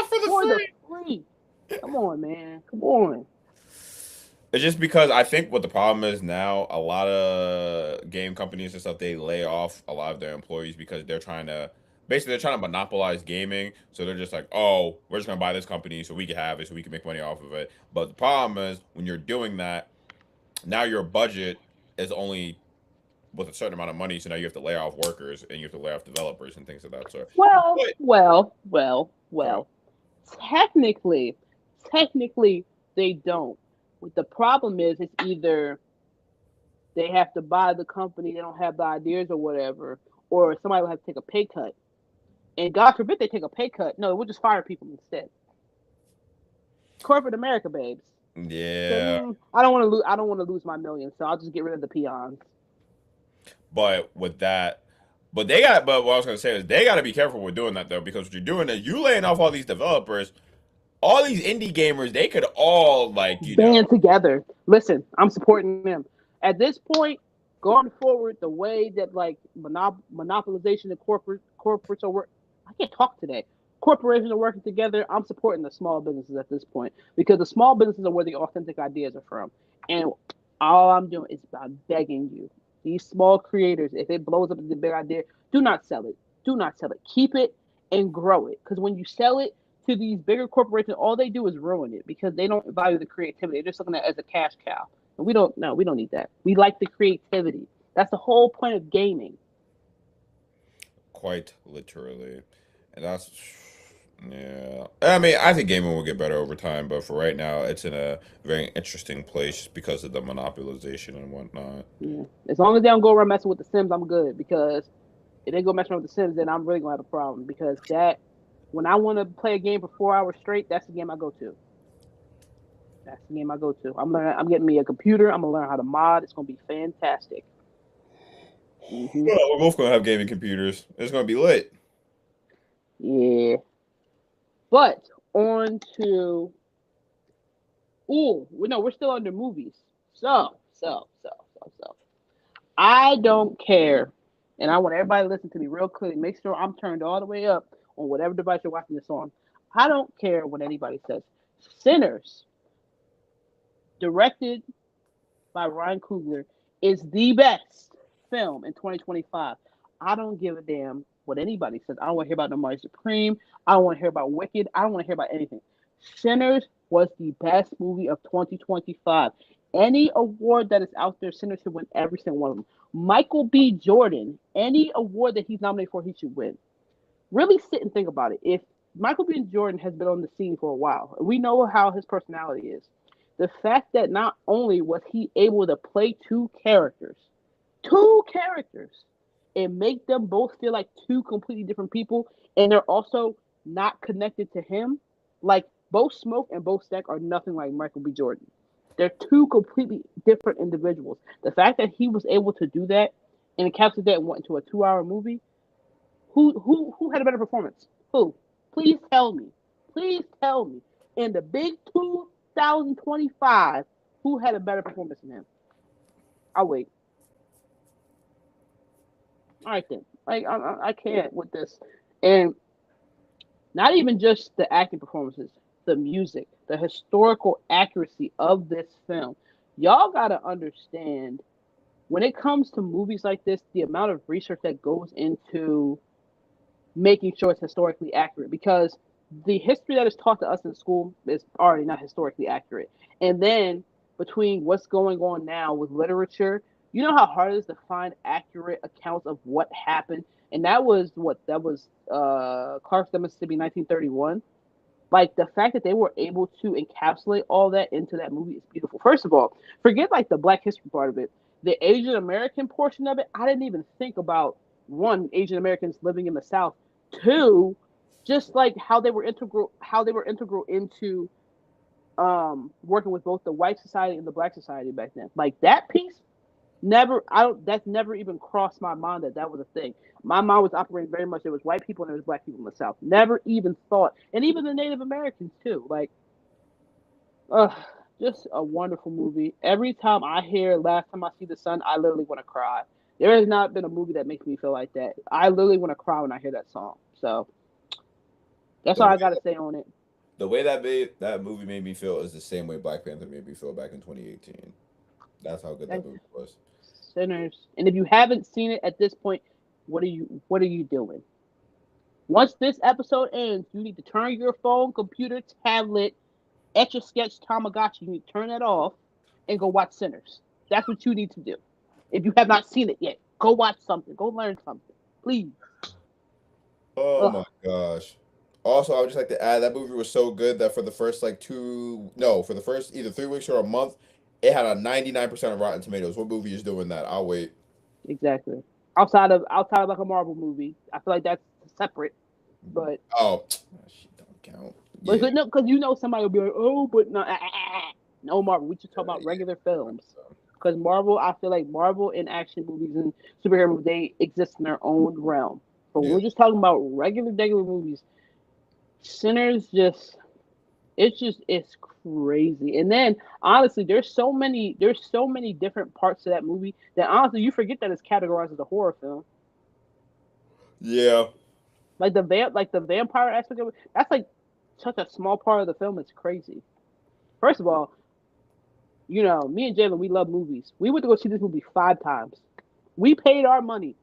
For the for the free. free. Come on, man. Come on. It's just because I think what the problem is now, a lot of game companies and stuff, they lay off a lot of their employees because they're trying to monopolize gaming. So they're just like, oh, we're just gonna buy this company so we can have it, so we can make money off of it. But the problem is when you're doing that, now your budget is only with a certain amount of money. So now you have to lay off workers and you have to lay off developers and things of that sort. Well, But well, well, uh, well. Technically, technically, they don't. What the problem is, it's either they have to buy the company, they don't have the ideas or whatever, or somebody will have to take a pay cut. And God forbid they take a pay cut. No, we'll just fire people instead. Corporate America, babes. So, yeah, I don't want to lose. I don't want to lose my millions, so I'll just get rid of the peons. but with that, but what I was gonna say is they got to be careful with doing that though, because what you're doing is you laying off all these developers, all these indie gamers, they could all Band together. Listen, I'm supporting them. At this point, going forward, the way that like monopolization and corporates are work. I can't talk today. Corporations are working together. I'm supporting the small businesses at this point because the small businesses are where the authentic ideas are from. And all I'm doing is I'm begging you, these small creators, if it blows up as a big idea, do not sell it. Do not sell it. Keep it and grow it. Because when you sell it to these bigger corporations, all they do is ruin it because they don't value the creativity. They're just looking at it as a cash cow. And we don't. No, we don't need that. We like the creativity. That's the whole point of gaming. quite literally, and that's yeah. I mean, I think gaming will get better over time, but for right now, it's in a very interesting place because of the monopolization and whatnot. Yeah. As long as they don't go around messing with the Sims, I'm good. Because if they go messing with the Sims, then I'm really gonna have a problem. Because that, when I want to play a game for 4 hours straight, that's the game I go to. That's the game I go to. I'm learning. I'm getting me a computer. I'm gonna learn how to mod. It's gonna be fantastic. Well, we're both gonna have gaming computers. It's gonna be lit. Yeah. But on to no, we're still under movies. So. I don't care, and I want everybody to listen to me real clearly. Make sure I'm turned all the way up on whatever device you're watching this on. I don't care what anybody says. Sinners, directed by Ryan Coogler, is the best film in 2025. I don't give a damn what anybody says. I don't want to hear about No Mercy Supreme. I don't want to hear about Wicked. I don't want to hear about anything. Sinners was the best movie of 2025. Any award that is out there, Sinners should win every single one of them. Michael B. Jordan, any award that he's nominated for, he should win. Really sit and think about it. If Michael B. Jordan has been on the scene for a while, we know how his personality is. The fact that not only was he able to play two characters, two characters and make them both feel like two completely different people, and they're also not connected to him. Like both Smoke and both Stack are nothing like Michael B. Jordan. They're two completely different individuals. The fact that he was able to do that and encapsulate that and went into a 2 hour movie, who had a better performance? Who? Please tell me. Please tell me. In the big 2025, who had a better performance than him? I'll wait. All right then. Like I can't with this, and not even just the acting performances, the music, the historical accuracy of this film. Y'all gotta understand when it comes to movies like this, the amount of research that goes into making sure it's historically accurate because the history that is taught to us in school is already not historically accurate. And then between what's going on now with literature, you know how hard it is to find accurate accounts of what happened. And that was Clarksville, Mississippi, 1931. Like the fact that they were able to encapsulate all that into that movie is beautiful. First of all, forget like the Black history part of it. The Asian American portion of it, I didn't even think about one, Asian Americans living in the South. Two, just like how they were integral into working with both the white society and the black society back then. Like that piece never I don't that's never even crossed my mind that that was a thing. My mind was operating very much there was white people and there was black people in the South. Never even thought, and even the Native Americans too. Like, uh, just a wonderful movie. Every time I hear "Last Time I See the Sun," I literally want to cry. There has not been a movie that makes me feel like that. I literally want to cry when I hear that song. So that's The all way I got to say on it. the way that movie made me feel is the same way Black Panther made me feel back in 2018. That's how good that That's movie was. Sinners. And if you haven't seen it at this point, what are you doing? Once this episode ends, you need to turn your phone, computer, tablet, Etch a Sketch, Tamagotchi. You need to turn that off and go watch Sinners. That's what you need to do. If you have not seen it yet, go watch something. Go learn something, please. Oh Ugh, my gosh. Also, I would just like to add that movie was so good that for the first like for the first either 3 weeks or a month, it had a 99% of Rotten Tomatoes. What movie is doing that? I'll wait. exactly. Outside of like a Marvel movie, I feel like that's separate. But Oh, shit don't count. but Yeah. no, because somebody will be like, oh, but no, no Marvel. We just talk about Yeah. regular films. Because Marvel, I feel like Marvel and action movies and superhero movies, they exist in their own realm. But when Yeah. we're just talking about regular movies, Sinners it's crazy. And then honestly, there's so many different parts to that movie that honestly you forget that it's categorized as a horror film. Yeah. Like the vampire aspect of it, that's like such a small part of the film. It's crazy. First of all, me and Jalen, we love movies. We went to go see this movie 5 times. We paid our money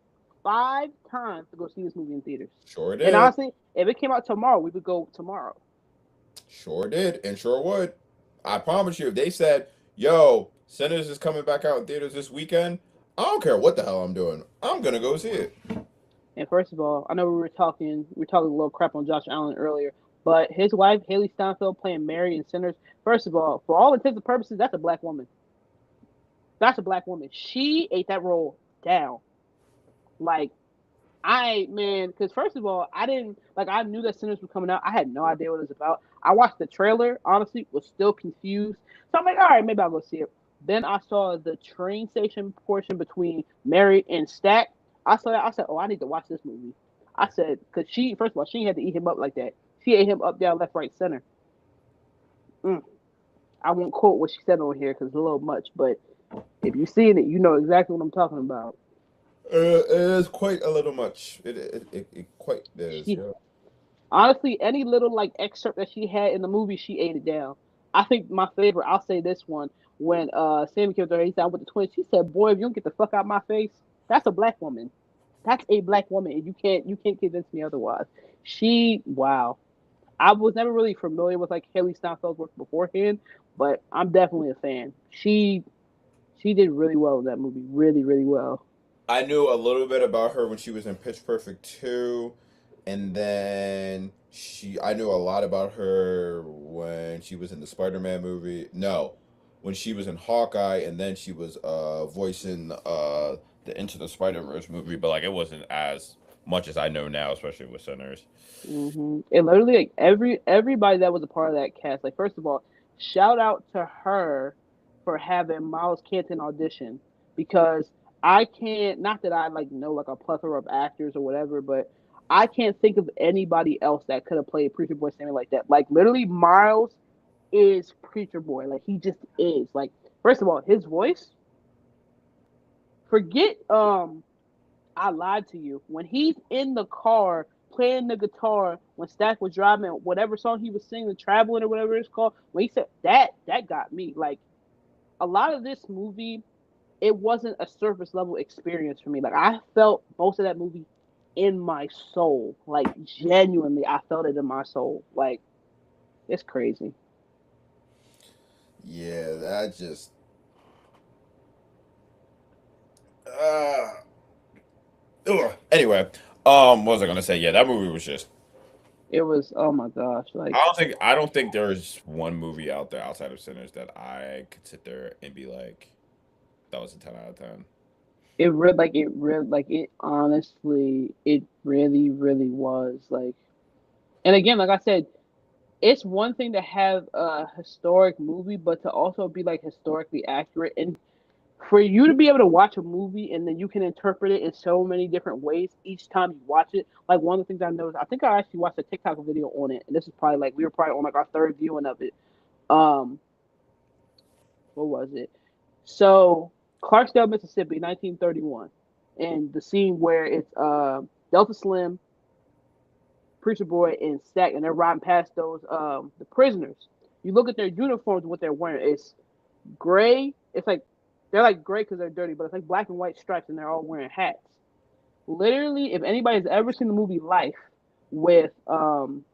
5 times to go see this movie in theaters. Sure And did. honestly, if it came out tomorrow, we would go tomorrow. Sure did. And sure would. I promise you, if they said, yo, Sinners is coming back out in theaters this weekend, I don't care what the hell I'm doing. I'm gonna go see it. And first of all, I know we were talking a little crap on Josh Allen earlier, but his wife Haley Steinfeld playing Mary in Sinners. First of all, for all intents and purposes, that's a black woman. That's a black woman. She ate that role down. Like because first of all, I didn't like. I knew that Sinners was coming out. I had no idea what it was about. I watched the trailer. Honestly, was still confused. So I'm like, all right, maybe I'll go see it. Then I saw the train station portion between Mary and Stack. I saw that. I said, oh, I need to watch this movie. I said, because she first of all, she had to eat him up like that. She ate him up, down, left, right, center. Mm. I won't quote what she said on here because it's a little much, but if you've seen it, you know exactly what I'm talking about. It is quite a little much. It quite is. She Yeah. Honestly, any little like excerpt that she had in the movie, she ate it down. I think my favorite, I'll say this one, when Sammy killed her, he said with the twins, she said, boy, if you don't get the fuck out my face, that's a black woman. That's a black woman, and you can't convince me otherwise. Wow. I was never really familiar with like Haley Steinfeld's work beforehand, but I'm definitely a fan. She did really well in that movie. Really, really well. I knew a little bit about her when she was in Pitch Perfect 2, and then I knew a lot about her when she was in the Spider-Man movie. No, when she was in Hawkeye, and then she was voicing the Into the Spider Verse movie, but like it wasn't as much as I know now, especially with Sinners. And literally, like everybody that was a part of that cast. Like, first of all, shout out to her for having Miles Canton audition because I can't. Not that I like know like a plethora of actors or whatever, but I can't think of anybody else that could have played Preacher Boy Sammy like that. Like, literally, Miles is Preacher Boy. Like, he just is. Like, first of all, his voice. Forget I lied to you. When he's in the car playing the guitar, when Stack was driving, whatever song he was singing, Traveling or whatever it's called, when he said that, that got me. Like, a lot of this movie, it wasn't a surface level experience for me. Like, I felt most of that movie in my soul. Like, genuinely, I felt it in my soul. Like, it's crazy. Yeah, that just. Uh, ugh. Anyway, what was I gonna say? Yeah, that movie was just. It was, oh my gosh. Like, I don't think there's one movie out there outside of Sinners that I could sit there and be like, that was a 10 out of 10. it honestly, it really, really was. Like, and again, like I said, it's one thing to have a historic movie, but to also be like historically accurate and for you to be able to watch a movie and then you can interpret it in so many different ways each time you watch it. Like one of the things I noticed, I think I actually watched a TikTok video on it, and this is probably like we were probably on like our third viewing of it. Um, what was it? So Clarksdale, Mississippi, 1931, and the scene where it's Delta Slim, Preacher Boy, and Stack, and they're riding past those the prisoners. You look at their uniforms, what they're wearing. It's gray. It's like they're like gray because they're dirty, but it's like black and white stripes, and they're all wearing hats. Literally, if anybody's ever seen the movie Life with Martin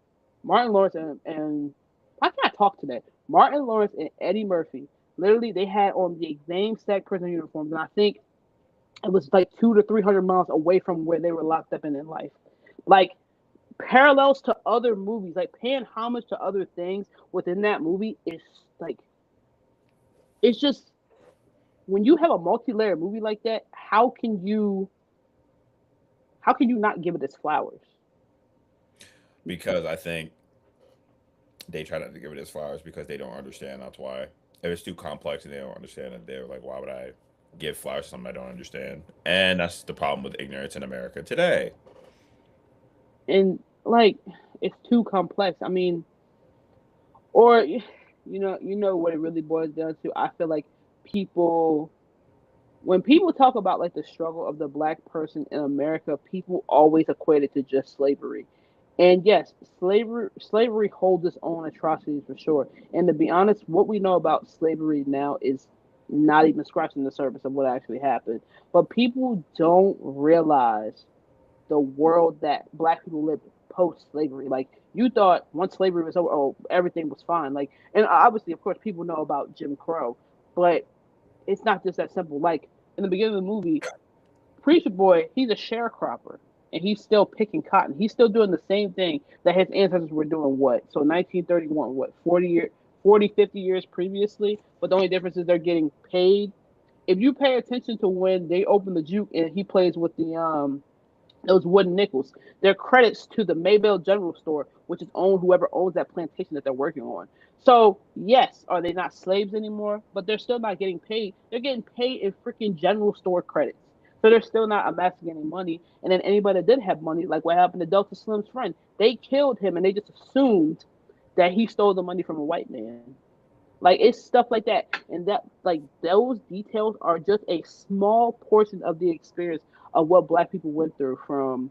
Lawrence and how can I talk today? Martin Lawrence and Eddie Murphy. Literally, they had on the same exact prison uniforms, and I think it was like 200 to 300 miles away from where they were locked up in life. Like parallels to other movies, like paying homage to other things within that movie is like it's just when you have a multi-layered movie like that, how can you not give it its flowers? Because I think they try not to give it its flowers because they don't understand. That's why. If it's too complex and they don't understand it, they're like, why would I give flowers to something I don't understand? And that's the problem with ignorance in America today. And like it's too complex. I mean, or you know what it really boils down to. I feel like people when people talk about like the struggle of the black person in America, people always equate it to just slavery. And yes, slavery holds its own atrocities for sure. And to be honest, what we know about slavery now is not even scratching the surface of what actually happened. But people don't realize the world that black people lived post slavery. Like you thought once slavery was over, oh, everything was fine. Like, and obviously, of course, people know about Jim Crow, but it's not just that simple. Like in the beginning of the movie, Preacher Boy, he's a sharecropper and he's still picking cotton. He's still doing the same thing that his ancestors were doing. What? So 1931, what? 50 years previously. But the only difference is they're getting paid. If you pay attention to when they open the juke and he plays with the those wooden nickels. They're credits to the Maybell General Store, which is owned whoever owns that plantation that they're working on. So yes, are they not slaves anymore? But they're still not getting paid. They're getting paid in freaking general store credits. So they're still not amassing any money. And then anybody that did have money, like what happened to Delta Slim's friend, they killed him and they just assumed that he stole the money from a white man. Like it's stuff like that, and that like those details are just a small portion of the experience of what Black people went through from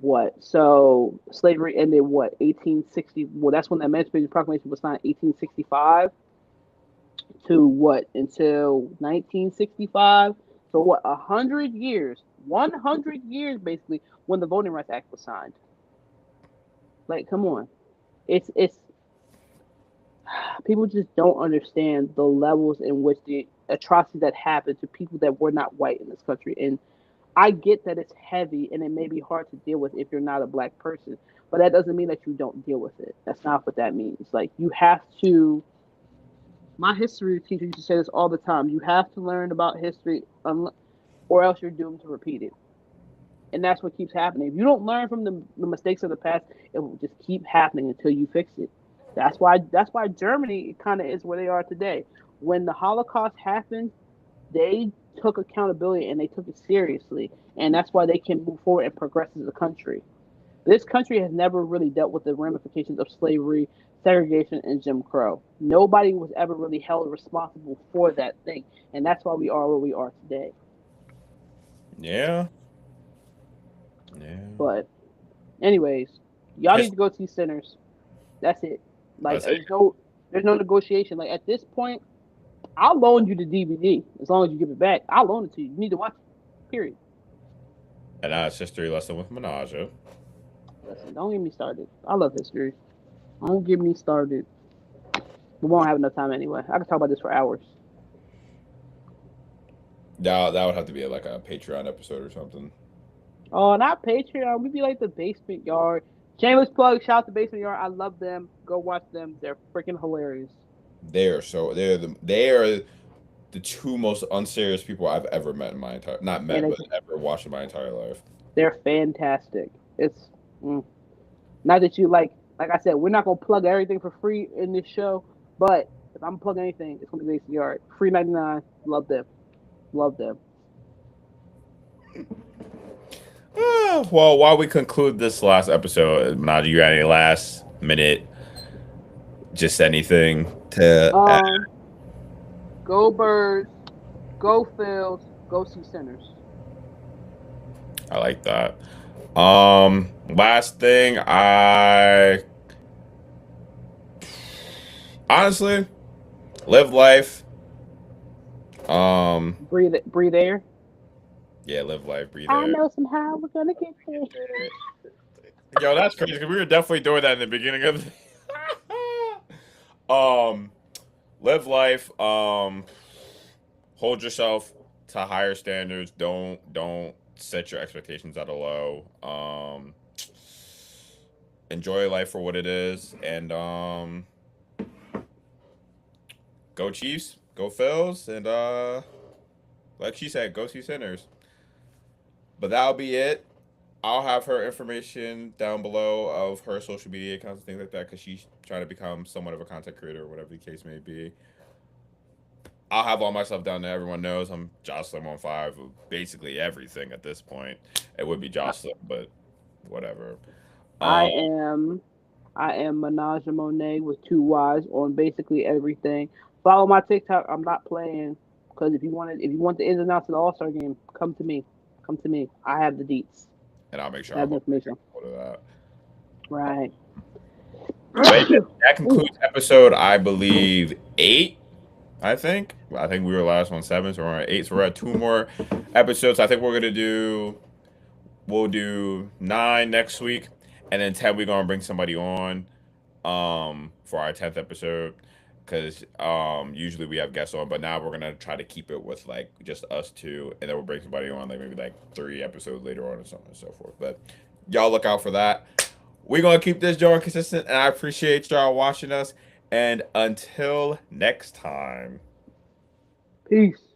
what. So slavery ended what 1860. Well, that's when the Emancipation Proclamation was signed, 1865 to what until 1965. So what 100 years, 100 years basically when the Voting Rights Act was signed. Like, come on, it's people just don't understand the levels in which the atrocities that happened to people that were not white in this country. And I get that it's heavy and it may be hard to deal with if you're not a black person, but that doesn't mean that you don't deal with it. That's not what that means. Like you have to. My history teacher used to say this all the time. You have to learn about history. or else you're doomed to repeat it. And that's what keeps happening. If you don't learn from the mistakes of the past, it will just keep happening until you fix it. That's why Germany kind of is where they are today. When the Holocaust happened, they took accountability and they took it seriously, and that's why they can move forward and progress as a country. This country has never really dealt with the ramifications of slavery, segregation, and Jim Crow. Nobody was ever really held responsible for that thing, and that's why we are where we are today. Yeah. Yeah. But, anyways, y'all Yes. need to go see Sinners. That's it. Like, That's it. there's no negotiation. Like at this point, I'll loan you the DVD as long as you give it back. I'll loan it to you. You need to watch it. Period. And that's History Lesson with Menaja. Listen, don't get me started. I love history. Don't get me started. We won't have enough time anyway. I can talk about this for hours. That would have to be like a Patreon episode or something. Oh, not Patreon. We be like the Basement Yard. Shameless plug. Shout out to Basement Yard. I love them. Go watch them. They're freaking hilarious. They are the two most unserious people I've ever met in my entire not met And but ever watched in my entire life. they're fantastic. It's not that you like I said, we're not gonna plug everything for free in this show, but if I'm plugging anything, it's gonna be Basement Yard. Free 99. Love them. Love them. Well, while we conclude this last episode, Menaja, you got any last minute, just anything to add? Go Birds, go Phils, go see Sinners. I like that. Last thing, I honestly live life. Breathe air. Yeah, live life, breathe I air. know somehow we're gonna get there. Yo, that's crazy because we were definitely doing that in the beginning of live life, hold yourself to higher standards. Don't set your expectations at a low. Enjoy life for what it is, and go Chiefs, go Phils, and like she said, go see Sinners. But that'll be it. I'll have her information down below of her social media accounts and things like that because she's trying to become somewhat of a content creator or whatever the case may be. I'll have all my stuff down there. Everyone knows I'm Jocelyn on 5 of basically everything at this point. It would be Jocelyn, but whatever. I am Menaja Monet with 2 Y's on basically everything. Follow my TikTok. I'm not playing because if you want the ins and outs of the All Star game, come to me. Come to me. I have the deets. And I'll make sure I have the information. I'll of that. Right. That concludes episode, I believe, 8. I think we were last on 7, so we're at 8. So we're at 2 more episodes. I think we'll do 9 next week, and then 10 we're gonna bring somebody on for our 10th episode. Because usually we have guests on, but now we're gonna try to keep it with like just us 2, and then we'll bring somebody on like maybe like 3 episodes later on, and so on and so forth. But y'all look out for that. We're gonna keep this joint consistent, and I appreciate y'all watching us. And until next time, Peace.